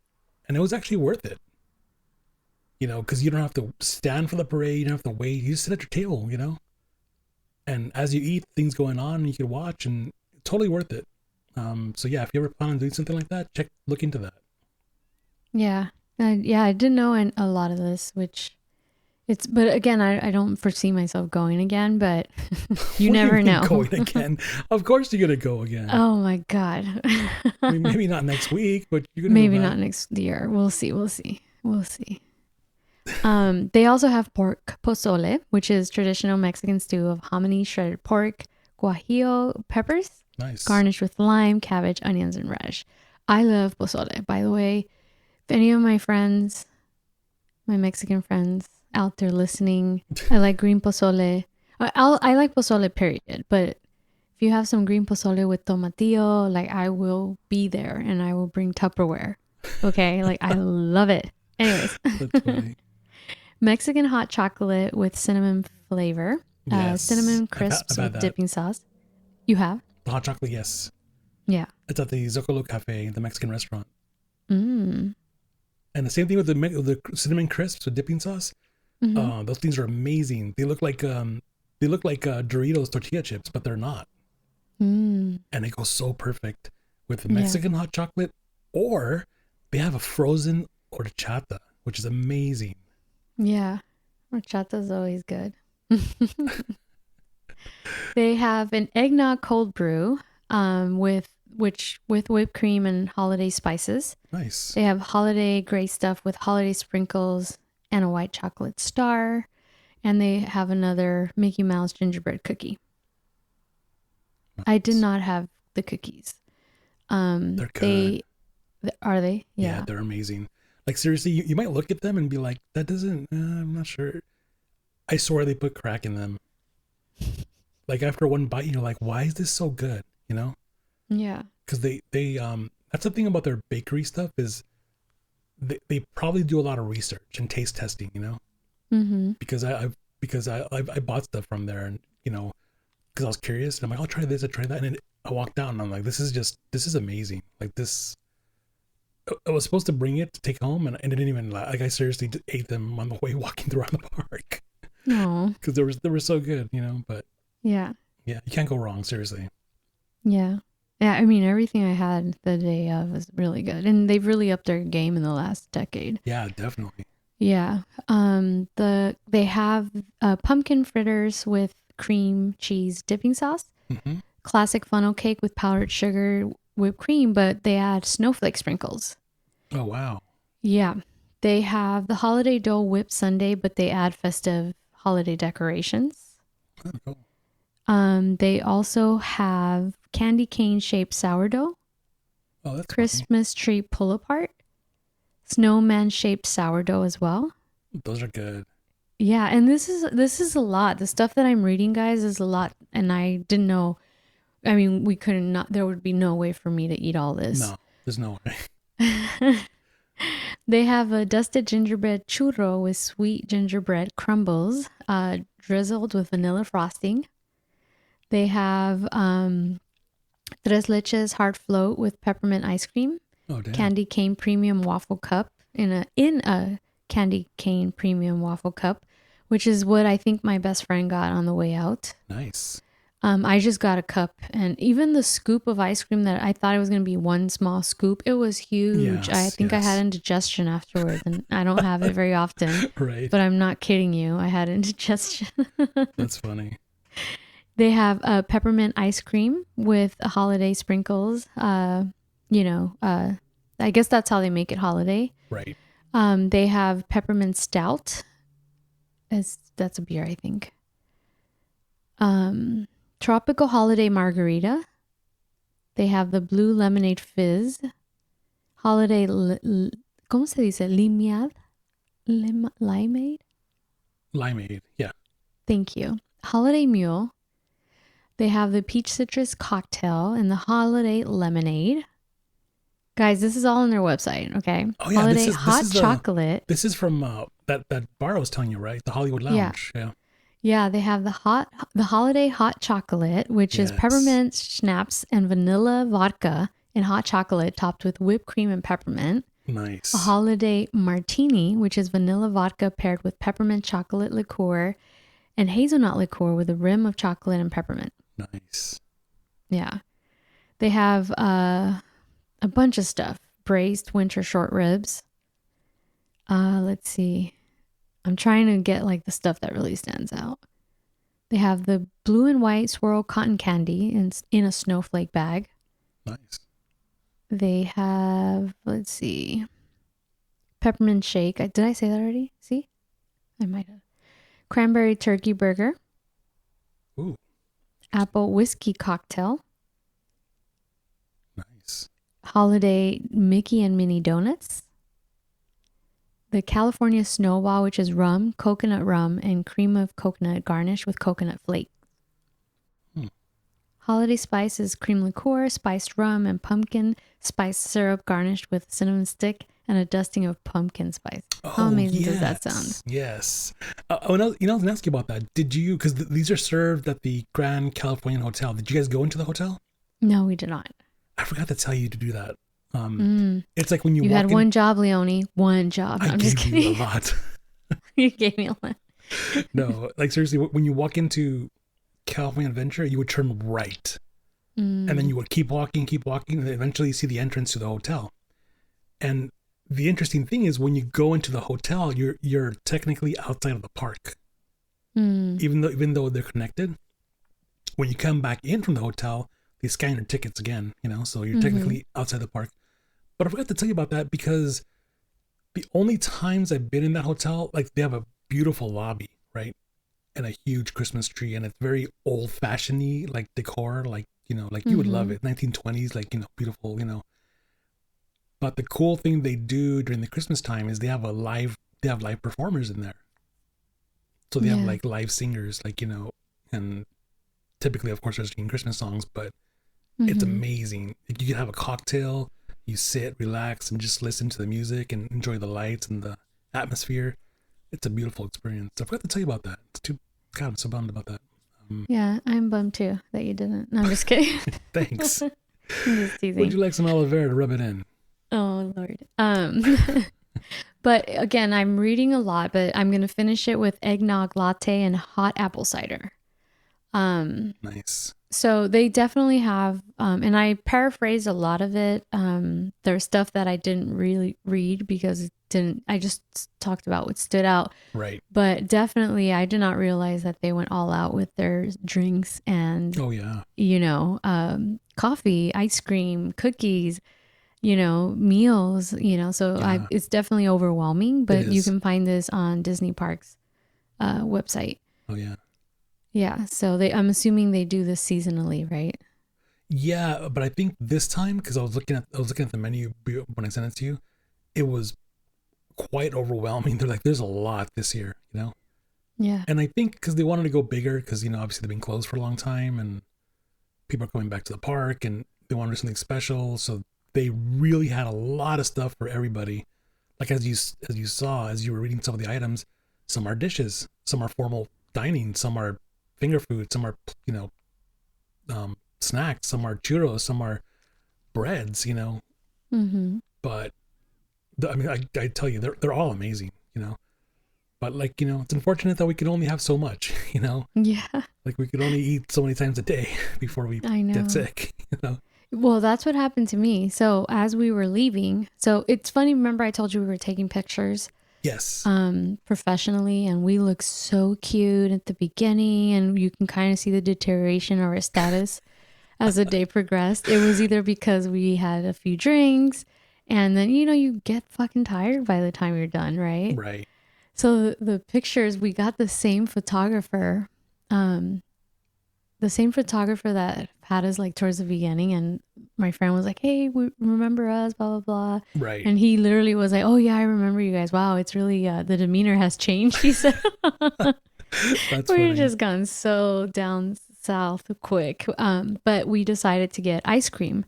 And it was actually worth it. You know, because you don't have to stand for the parade. You don't have to wait. You just sit at your table, you know. And as you eat, things going on, you can watch, and it's totally worth it. So yeah, if you ever plan on doing something like that, look into that. Yeah. I didn't know a lot of this, but again, I don't foresee myself going again, but you never know. Going again. Of course you're going to go again. Oh my God. I mean, maybe not next week, but you're going to maybe not next year. We'll see. They also have pork pozole, which is traditional Mexican stew of hominy, shredded pork, guajillo peppers, Nice. garnished with lime, cabbage, onions, and radish. I love pozole. By the way, if any of my friends, my Mexican friends out there listening, I like green pozole. I like pozole, period. But if you have some green pozole with tomatillo, like I will be there and I will bring Tupperware. Okay, like I love it. Anyways, That's funny. Mexican hot chocolate with cinnamon flavor, Yes. cinnamon I've crisps had with that. dipping sauce. You have? The hot chocolate, yes. Yeah. It's at the Zocalo Cafe, the Mexican restaurant. Mm. And the same thing with the cinnamon crisps with dipping sauce. Mm-hmm. Those things are amazing. They look like Doritos tortilla chips, but they're not. Mm. And it goes so perfect with the Yeah. Mexican hot chocolate, or they have a frozen horchata, which is amazing. Yeah. Horchata's always good. They have an eggnog cold brew with whipped cream and holiday spices. Nice. They have holiday gray stuff with holiday sprinkles and a white chocolate star. And they have another Mickey Mouse gingerbread cookie. Nice. I did not have the cookies. They're good. Are they? Yeah, they're amazing. Like seriously, you might look at them and be like, that doesn't, I'm not sure. I swear they put crack in them. Like after one bite, you're like, why is this so good? You know? Yeah. Because they that's the thing about their bakery stuff is they probably do a lot of research and taste testing, you know? Mm-hmm. Because I bought stuff from there, and you know, because I was curious, and I'm like, I'll try this, I'll try that, and then I walked out and I'm like, this is amazing. Like this, I was supposed to bring it to take home, and I didn't even like. I seriously ate them on the way walking through the park. No. Because they were so good, you know. But Yeah. yeah, you can't go wrong. Seriously. Yeah. Yeah. I mean, everything I had the day of was really good, and they've really upped their game in the last decade. Yeah, definitely. Yeah. They have pumpkin fritters with cream cheese dipping sauce, Mm-hmm. classic funnel cake with powdered sugar, whipped cream, but they add snowflake sprinkles. Oh wow. Yeah. They have the holiday dough whipped sundae, but they add festive holiday decorations. Oh, cool. They also have candy cane shaped sourdough, Oh, that's Christmas tree pull apart, snowman shaped sourdough as well. funny. Those are good. Yeah, and this is a lot. The stuff that I'm reading, guys, is a lot, and I didn't know. I mean, we couldn't not. There would be no way for me to eat all this. No, there's no way. They have a dusted gingerbread churro with sweet gingerbread crumbles, drizzled with vanilla frosting. They have tres leches hard float with peppermint ice cream, Oh damn. candy cane premium waffle cup in a candy cane premium waffle cup, which is what I think my best friend got on the way out. Nice. I just got a cup, and even the scoop of ice cream that I thought it was going to be one small scoop, it was huge. I Yes, think I yes. had indigestion afterwards, and I don't have it very often, Right. but I'm not kidding you. I had indigestion. That's funny. They have peppermint ice cream with holiday sprinkles. I guess that's how they make it holiday. Right. They have peppermint stout. That's a beer, I think. Tropical holiday margarita. They have the blue lemonade fizz. Holiday, ¿cómo se dice? Limeade? Limeade? Limeade. Yeah. Thank you. Holiday mule. They have the peach citrus cocktail and the holiday lemonade. Guys, this is all on their website, okay? Oh yeah. Holiday this hot is chocolate. This is from that bar I was telling you, right? The Hollywood Lounge. Yeah. Yeah, they have the holiday hot chocolate, which is Yes. peppermint schnapps and vanilla vodka and hot chocolate topped with whipped cream and peppermint. Nice. A holiday martini, which is vanilla vodka paired with peppermint chocolate liqueur and hazelnut liqueur with a rim of chocolate and peppermint. Nice. Yeah. They have a bunch of stuff. Braised winter short ribs. Let's see. I'm trying to get like the stuff that really stands out. They have the blue and white swirl cotton candy in a snowflake bag. Nice. They have, let's see, peppermint shake. Did I say that already? See? I might have. Cranberry turkey burger. Ooh. apple whiskey cocktail, Nice. holiday Mickey and Minnie donuts, the California Snowball, which is rum, coconut rum, and cream of coconut garnished with coconut flakes. Holiday spice is cream liqueur, spiced rum, and pumpkin spice syrup garnished with cinnamon stick and a dusting of pumpkin spice. How amazing does that sound? Yes. I was going to ask you about that. Did you, because these are served at the Grand Californian Hotel. Did you guys go into the hotel? No, we did not. I forgot to tell you to do that. It's like when you walk had in, one job, Leonie. One job. I'm just kidding. You a lot. You gave me a lot. No, like seriously, when you walk into California Adventure, you would turn right. And then you would keep walking, and eventually you see the entrance to the hotel. And the interesting thing is when you go into the hotel, you're technically outside of the park. Even though they're connected. When you come back in from the hotel, they scan your tickets again, so you're technically outside the park. But I forgot to tell you about that because the only times I've been in that hotel, like they have a beautiful lobby, right? And a huge Christmas tree, and it's very old-fashioned-y, like decor, like, like you would love it. 1920s, like, beautiful, But the cool thing they do during the Christmas time is they have live performers in there. So they have like live singers, like, and typically, of course, they're singing Christmas songs, but it's amazing. You can have a cocktail, you sit, relax, and just listen to the music and enjoy the lights and the atmosphere. It's a beautiful experience. I forgot to tell you about that. God, I'm so bummed about that. Yeah, I'm bummed too that you didn't. No, I'm just kidding. Thanks. I'm just teasing. Would you like some aloe vera to rub it in? Oh, Lord. But again, I'm reading a lot, but I'm going to finish it with eggnog latte and hot apple cider. Nice. So they definitely have, and I paraphrased a lot of it. There's stuff that I didn't really read because I just talked about what stood out. Right. But definitely I did not realize that they went all out with their drinks and, coffee, ice cream, cookies, meals, so it's definitely overwhelming, but you can find this on Disney Parks website. Oh yeah. Yeah, so I'm assuming they do this seasonally, right? Yeah, but I think this time, because I was looking at the menu when I sent it to you, it was quite overwhelming. They're like, there's a lot this year, Yeah. And I think because they wanted to go bigger, because obviously they've been closed for a long time, and people are coming back to the park, and they wanted something special, so they really had a lot of stuff for everybody. Like as you saw, as you were reading some of the items, some are dishes, some are formal dining, some are finger food, some are snacks, some are churros, some are breads, but I tell you, they're all amazing, but like, it's unfortunate that we could only have so much, Yeah. like we could only eat so many times a day before we get sick, Well, that's what happened to me. So as we were leaving, so it's funny, remember I told you we were taking pictures? Yes. Professionally, and we look so cute at the beginning, and you can kind of see the deterioration of our status as the day progressed. It was either because we had a few drinks, and then you get fucking tired by the time you're done, right? Right. So the pictures, we got the same photographer that had us like towards the beginning, and my friend was like, hey, remember us, blah, blah, blah. Right. And he literally was like, oh yeah, I remember you guys. Wow, it's really, the demeanor has changed, he said. We're just gone so down south quick. But we decided to get ice cream.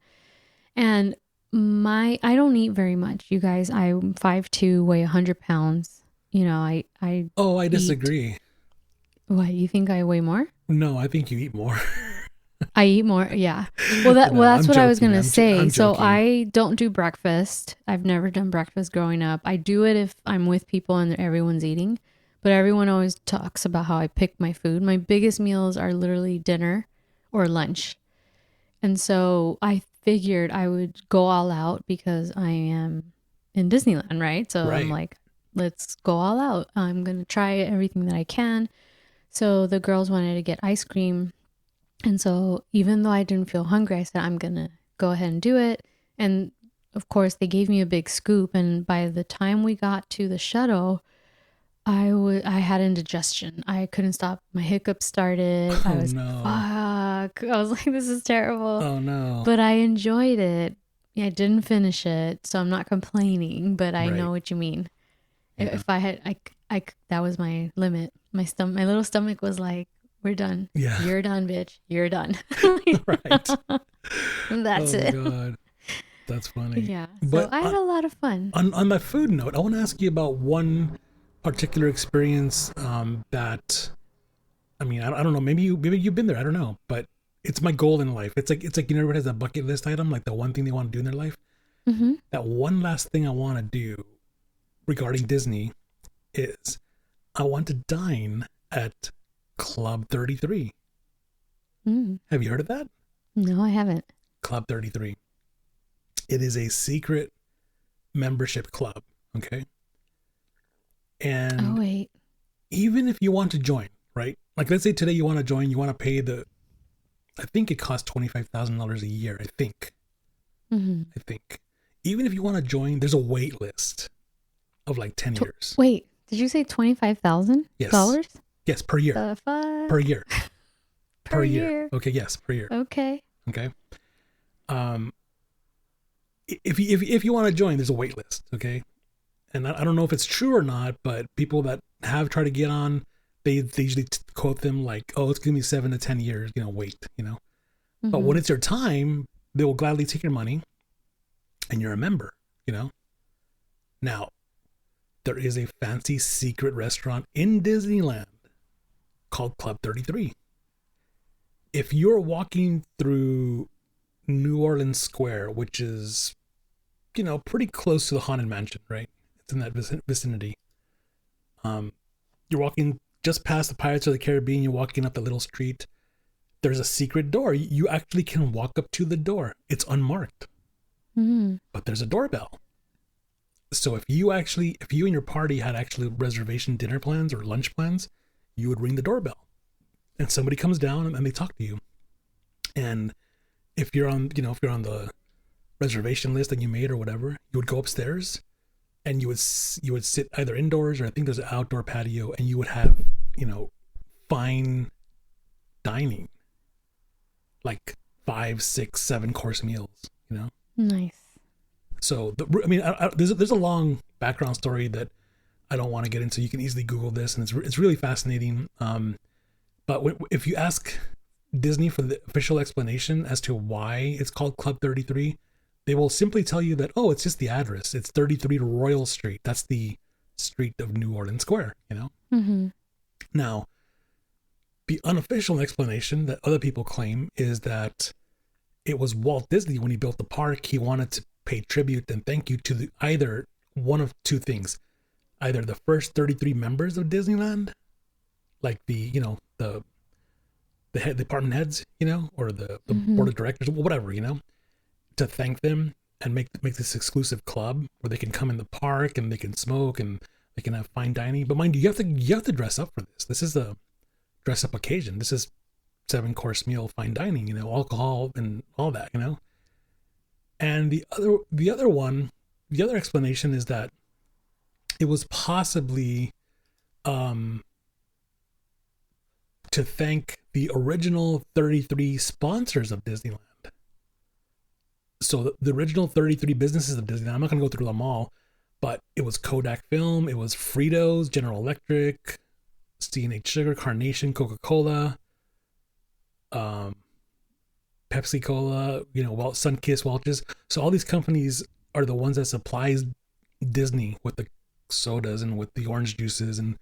And I don't eat very much, you guys. I'm 5'2", weigh 100 pounds. I disagree. What, you think I weigh more? No, I think you eat more. I eat more, yeah. Well, that's what I was gonna say. So joking. I don't do breakfast. I've never done breakfast growing up. I do it if I'm with people and everyone's eating, but everyone always talks about how I pick my food. My biggest meals are literally dinner or lunch, and so I figured I would go all out because I am in Disneyland, right? So I'm like, let's go all out. I'm gonna try everything that I can. So the girls wanted to get ice cream. And so even though I didn't feel hungry, I said, I'm going to go ahead and do it. And of course, they gave me a big scoop. And by the time we got to the shuttle, I had indigestion. I couldn't stop. My hiccups started. I was suck. I was like, this is terrible. Oh no. But I enjoyed it. Yeah, I didn't finish it, so I'm not complaining, but I Right. know what you mean. Yeah. If I had, that was my limit. My little stomach was like, we're done. Yeah. You're done, bitch. You're done. Right. And that's Oh my it. God. That's funny. Yeah. So But I had a lot of fun. on that food note, I want to ask you about one particular experience that, I mean, I don't know, maybe you've been there, I don't know, but it's my goal in life. It's like you know, everyone has a bucket list item, like the one thing they want to do in their life. Mm-hmm. That one last thing I want to do regarding Disney is I want to dine at Club 33. Have you heard of that? No, I haven't. Club 33. It is a secret membership club, okay? And Oh, wait. even if you want to join, right? Like, let's say today you want to join, you want to pay I think it costs $25,000 a year, I think. I think. Even if you want to join, there's a wait list of like 10 years. Wait, did you say $25,000? Yes. Yes, per year. The fuck? Per year. Per year. Okay, yes, per year. Okay. Okay. If you want to join, there's a wait list, okay? And I don't know if it's true or not, but people that have tried to get on, they usually quote them like, oh, it's gonna be 7 to 10 years, wait, But when it's your time, they will gladly take your money and you're a member, Now, there is a fancy secret restaurant in Disneyland called Club 33. If you're walking through New Orleans Square, which is, pretty close to the Haunted Mansion, right? It's in that vicinity. You're walking just past the Pirates of the Caribbean. You're walking up the little street. There's a secret door. You actually can walk up to the door. It's unmarked, but there's a doorbell. So if you and your party had actually reservation dinner plans or lunch plans, you would ring the doorbell, and somebody comes down and they talk to you. And if you're on the reservation list that you made or whatever, you would go upstairs and you would sit either indoors, or I think there's an outdoor patio, and you would have, fine dining, like 5, 6, 7 course meals, Nice. So there's a long background story that I don't want to get into. You can easily Google this, and it's really fascinating. But if you ask Disney for the official explanation as to why it's called Club 33, they will simply tell you that, oh, it's just the address. It's 33 Royal Street. That's the street of New Orleans Square, Now, the unofficial explanation that other people claim is that it was Walt Disney, when he built the park, he wanted to pay tribute and thank you to either one of two things. Either the first 33 members of Disneyland, like the head department heads, or the board of directors, whatever, to thank them and make this exclusive club where they can come in the park and they can smoke and they can have fine dining. But mind you, you have to dress up for this. This is a dress up occasion. This is 7-course meal, fine dining, alcohol and all that, And the other explanation is that it was possibly to thank the original 33 sponsors of Disneyland. So the original 33 businesses of Disneyland, I'm not going to go through them all, but it was Kodak Film, it was Fritos, General Electric, C&H Sugar, Carnation, Coca-Cola, Pepsi Cola, Sunkist, Welch's. So all these companies are the ones that supplies Disney with the sodas and with the orange juices and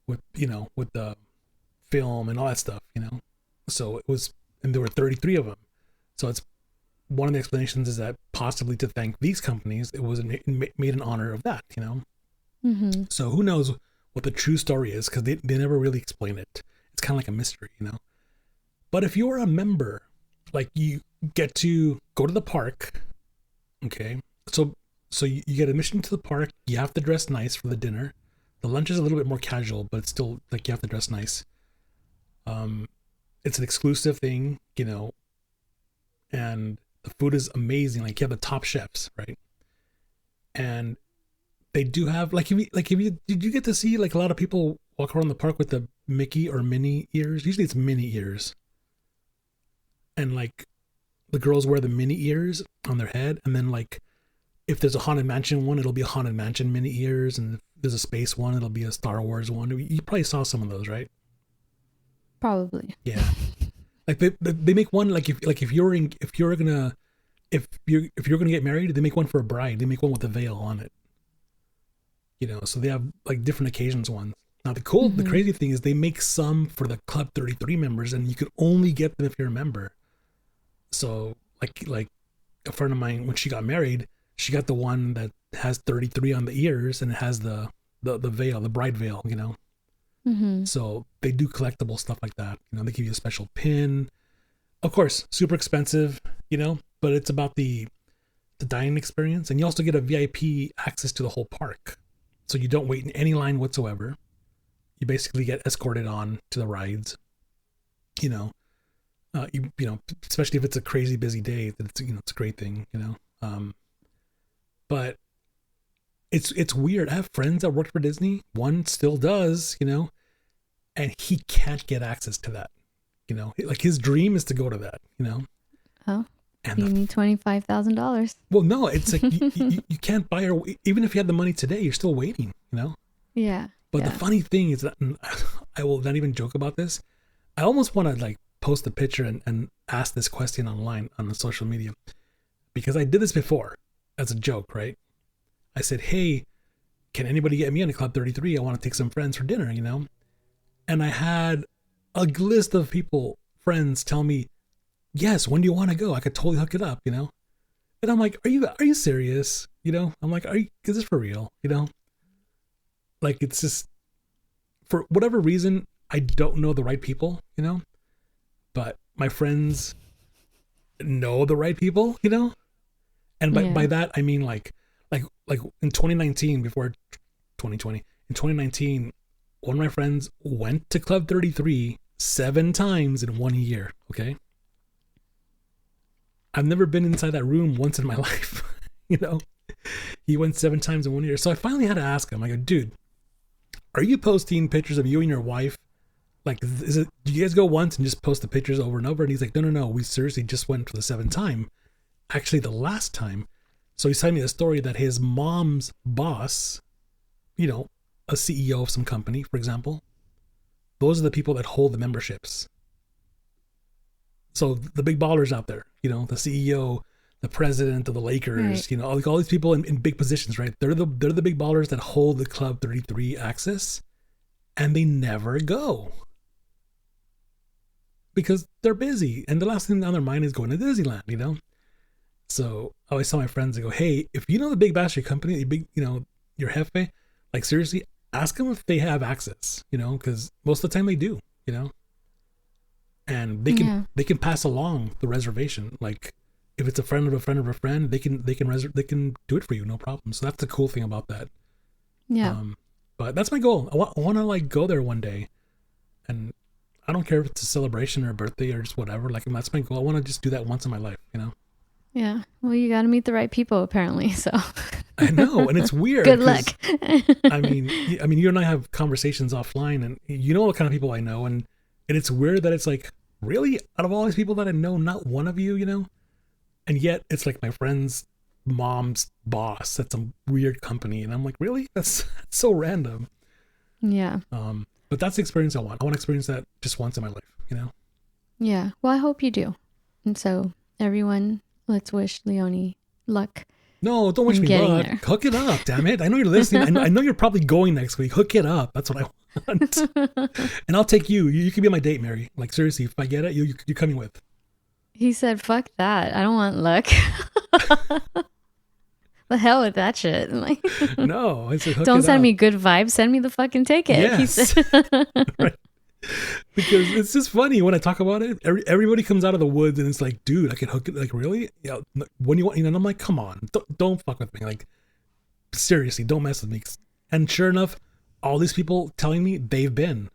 with the film and all that stuff, So it was, and there were 33 of them. So it's one of the explanations is that possibly to thank these companies, it was made in honor of that, So who knows what the true story is, because they never really explain it. It's kind of like a mystery, But if you're a member, like, you get to go to the park, okay? So you get admission to the park. You have to dress nice for the dinner. The lunch is a little bit more casual, but it's still like you have to dress nice. It's an exclusive thing, and the food is amazing. Like, you have the top chefs, right? And they do have did you get to see like a lot of people walk around the park with the Mickey or Minnie ears? Usually it's Minnie ears. and like the girls wear the mini ears on their head, and then like if there's a Haunted Mansion one, it'll be a Haunted Mansion mini ears, and if there's a space one, it'll be a Star Wars one. You probably saw some of those, right? Probably. Yeah. Like they make one like if you're gonna get married, they make one for a bride. They make one with a veil on it. So they have like different occasions ones. Now the crazy thing is they make some for the Club 33 members, and you can only get them if you're a member. So like a friend of mine, when she got married, she got the one that has 33 on the ears, and it has the veil, the bride veil, So they do collectible stuff like that. They give you a special pin. Of course, super expensive, but it's about the dining experience. And you also get a VIP access to the whole park. So you don't wait in any line whatsoever. You basically get escorted on to the rides, especially if it's a crazy busy day, it's a great thing, but it's weird. I have friends that worked for Disney. One still does, and he can't get access to that, like his dream is to go to that, Oh, and you need $25,000. Well, no, it's like you can't buy her. Even if you had the money today, you're still waiting, Yeah. But the funny thing is that I will not even joke about this. I almost want to like post a picture and ask this question online on the social media, because I did this before as a joke, right? I said, hey, can anybody get me on a Club 33? I want to take some friends for dinner, And I had a list of friends tell me, yes, when do you want to go? I could totally hook it up, And I'm like, are you serious? I'm like, is this for real? Like, it's just, for whatever reason, I don't know the right people, but my friends know the right people, And by that, I mean like in 2019, before 2020, in 2019, one of my friends went to Club 33 7 times in 1 year. Okay. I've never been inside that room once in my life. He went 7 times in 1 year. So I finally had to ask him, I go, dude, are you posting pictures of you and your wife? Like, do you guys go once and just post the pictures over and over? And he's like, no, we seriously just went for the 7th time. Actually, the last time. So he's telling me the story that his mom's boss, a CEO of some company, for example, those are the people that hold the memberships. So the big ballers out there, the CEO, the president of the Lakers, right. Like all these people in big positions, right? They're the big ballers that hold the Club 33 access, and they never go because they're busy, and the last thing on their mind is going to Disneyland, So I always tell my friends, I go, hey, if you know the big bash of your company, your big, your jefe, like seriously, ask them if they have access, because most of the time they do, and they can pass along the reservation. Like if it's a friend of a friend of a friend, they can do it for you, no problem. So that's the cool thing about that. Yeah. But that's my goal. I want to like go there one day, and I don't care if it's a celebration or a birthday or just whatever. Like that's my goal. I want to just do that once in my life, Yeah. Well, you got to meet the right people apparently. So I know. And it's weird. Good luck. I mean, you and I have conversations offline, and you know what kind of people I know. And it's weird that it's like, really, out of all these people that I know, not one of you, and yet it's like my friend's mom's boss at some weird company. And I'm like, really? That's so random. Yeah. But that's the experience I want. I want to experience that just once in my life, Yeah. Well, I hope you do. And so everyone, let's wish Leonie luck. No, don't wish me luck. There. Hook it up, damn it. I know you're listening. I know you're probably going next week. Hook it up. That's what I want. And I'll take you. You can be my date, Mary. Like, seriously, if I get it, you're coming with. He said, fuck that. I don't want luck. The hell with that shit. Like, no, I said, don't send me good vibes. Send me the fucking ticket. Yes. Right. Because it's just funny when I talk about it. Everybody comes out of the woods and it's like, dude, I can hook it. Like, really? Yeah. When you want, and I'm like, come on, don't fuck with me. Like, seriously, don't mess with me. And sure enough, all these people telling me they've been.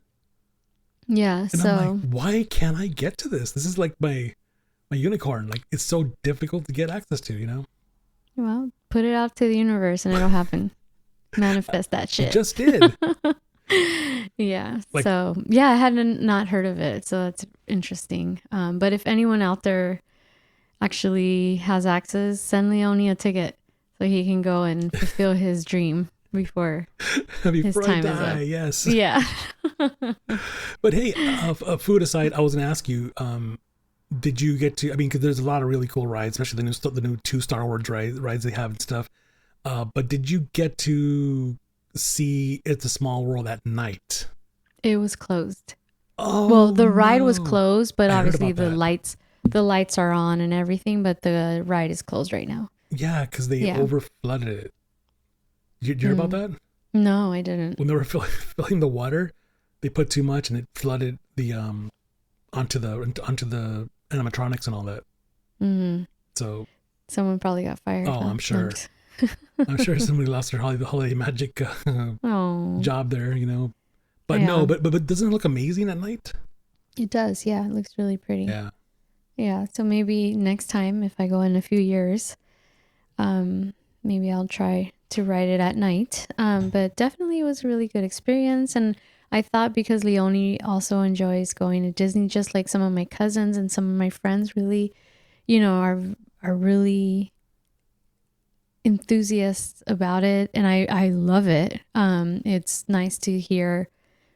Yeah. And I'm like, why can't I get to this? This is like my unicorn. Like, it's so difficult to get access to, Well, put it out to the universe and it'll happen. Manifest that shit. It just did. Yeah. Like, So yeah, I hadn't not heard of it. So that's interesting. But if anyone out there actually has access, send Leone a ticket so he can go and fulfill his dream before his before I time is die, up. yes. Yeah. But hey, food aside, I was gonna ask you, did you get to? I mean, because there's a lot of really cool rides, especially the new two Star Wars rides they have and stuff. But did you get to see It's a Small World at night? It was closed. Well, Oh the ride was no! closed, but I heard obviously about that. the lights are on and everything, but the ride is closed right now. Yeah, because they Yeah. over flooded it. Did you hear about Mm. that? No, I didn't. When they were filling the water, they put too much and it flooded the onto the animatronics and all that. Mm. So, Someone probably got fired. oh, Huh? I'm sure. I'm sure somebody lost their holiday magic Oh, job there, you know. But yeah. no, but doesn't it look amazing at night? It does. Yeah, it looks really pretty. Yeah. Yeah. So maybe next time, if I go in a few years, maybe I'll try to ride it at night. But definitely it was a really good experience. And I thought because Leonie also enjoys going to Disney, just like some of my cousins and some of my friends really, are really enthusiasts about it. And I love it. It's nice to hear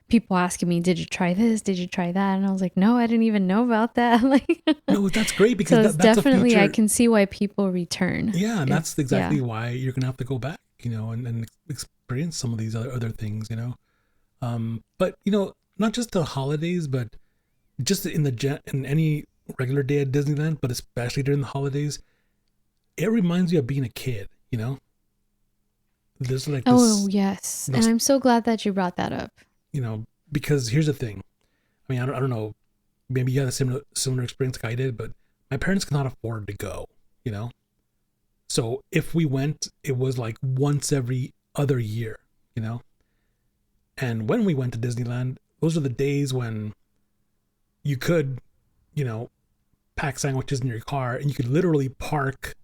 people asking me, did you try this? Did you try that? And I was like, no, I didn't even know about that. Like, No, that's great because so it's that's a definitely, I feature. can see why people return. Yeah, and that's Yeah. exactly why you're gonna have to go back, you know, and experience some of these other things, you know. But you know, not just the holidays, but just in any regular day at Disneyland, but especially during the holidays, it reminds you of being a kid, you know. There's like Oh, this, yes. And I'm so glad that you brought that up. you know, because here's the thing. I mean, I don't know. Maybe you had a similar experience like I did, but my parents could not afford to go, you know. So if we went, it was like once every other year, you know. And when we went to Disneyland, those are the days when you could, you know, pack sandwiches in your car and you could literally park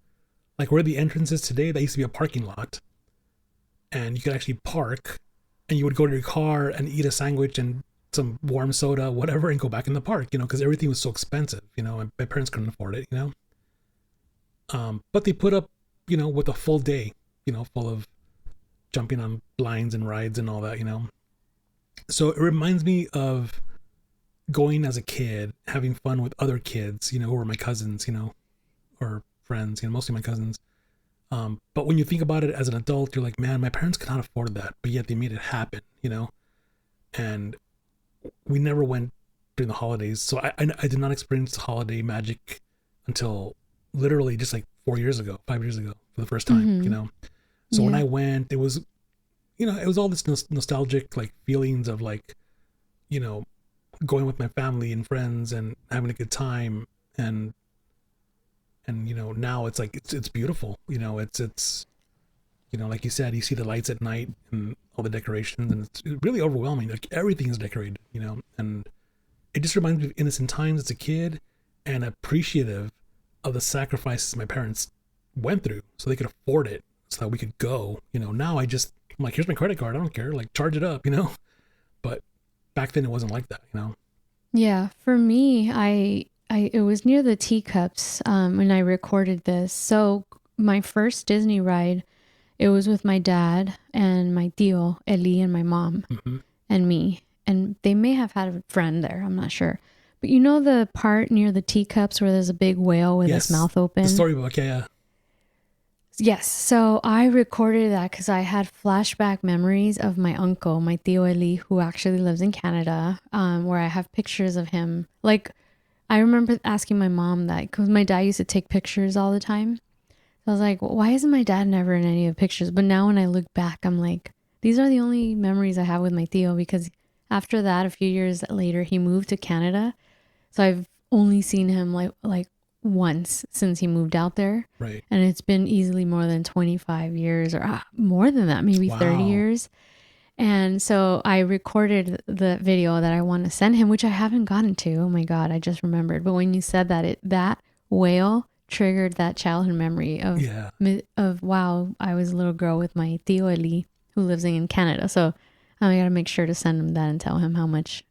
like where the entrance is today. That used to be a parking lot, and you could actually park, and you would go to your car and eat a sandwich and some warm soda, whatever, and go back in the park, you know, because everything was so expensive, you know, and my parents couldn't afford it, you know. But they put up, you know, with a full day, you know, full of jumping on lines and rides and all that, you know. So it reminds me of going as a kid, having fun with other kids, you know, who were my cousins, you know, or friends, you know, mostly my cousins. But when you think about it as an adult, you're like, man, my parents could not afford that, but yet they made it happen, you know. And we never went during the holidays, so I did not experience the holiday magic until literally just like 5 years ago, for the first time, you know. So when Yeah. I went, it was, you know, it was all this nostalgic like feelings of like, you know, going with my family and friends and having a good time, and you know, now it's like it's beautiful, you know. It's you know, like you said, you see the lights at night and all the decorations, and it's really overwhelming. Like everything is decorated, you know, and it just reminds me of innocent times as a kid, and appreciative of the sacrifices my parents went through so they could afford it, so that we could go. You know, now I'm like, here's my credit card, I don't care, like charge it up, you know. But back then it wasn't like that, you know. Yeah. For me, it was near the teacups, when I recorded this. So my first Disney ride, it was with my dad and my tío, Eli, and my mom Mm-hmm. and me. And they may have had a friend there. I'm not sure. But you know the part near the teacups where there's a big whale with Yes, his mouth open? the storybook, yeah. Yes. So I recorded that because I had flashback memories of my uncle, my tío Eli, who actually lives in Canada, where I have pictures of him. Like, I remember asking my mom that because my dad used to take pictures all the time. I was like, why isn't my dad never in any of the pictures? But now when I look back, I'm like, these are the only memories I have with my tío, because after that, a few years later, he moved to Canada. So I've only seen him like once since he moved out there. Right. And it's been easily more than 25 years or more than that, maybe 30 Wow. years. And so I recorded the video that I want to send him, which I haven't gotten to. Oh my God, I just remembered. But when you said that, that whale triggered that childhood memory of, Yeah. wow, I was a little girl with my tío Eli, who lives in Canada. So I gotta make sure to send him that and tell him how much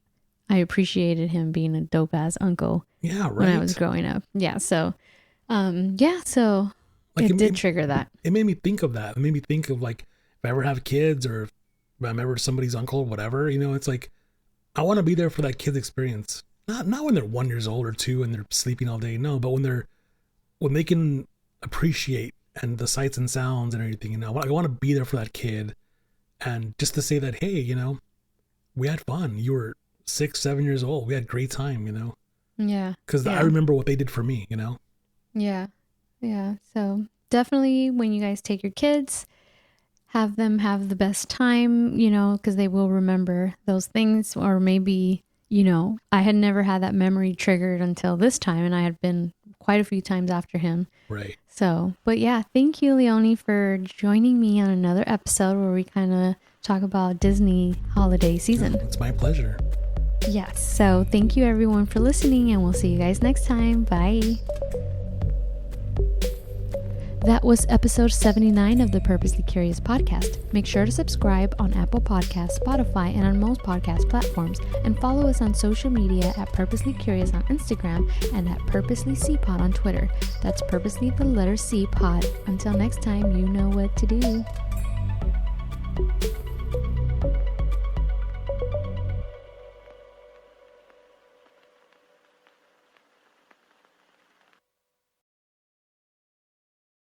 I appreciated him being a dope ass uncle. Yeah, right. When I was growing up. Yeah. So, so like it did trigger that. It made me think of that. It made me think of like, if I ever have kids or if I'm ever somebody's uncle or whatever, it's like, I want to be there for that kid's experience. Not when they're 1 year old or 2 and they're sleeping all day. No, but when they can appreciate and the sights and sounds and everything, I want to be there for that kid. And just to say that, hey, we had fun. You were 6, 7 years old. We had a great time, Yeah. Because I remember what they did for me, Yeah. Yeah. So definitely when you guys take your kids, have them have the best time, because they will remember those things. Or maybe, I had never had that memory triggered until this time, and I had been quite a few times after him. Right. So, but yeah, thank you, Leonie, for joining me on another episode where we kind of talk about Disney holiday season. It's my pleasure. Yes. So thank you everyone for listening, and we'll see you guys next time. Bye. That was episode 79 of the Purposely Curious podcast. Make sure to subscribe on Apple Podcasts, Spotify, and on most podcast platforms, and follow us on social media at Purposely Curious on Instagram and at Purposely C Pod on Twitter. That's Purposely the letter C Pod. Until next time, you know what to do.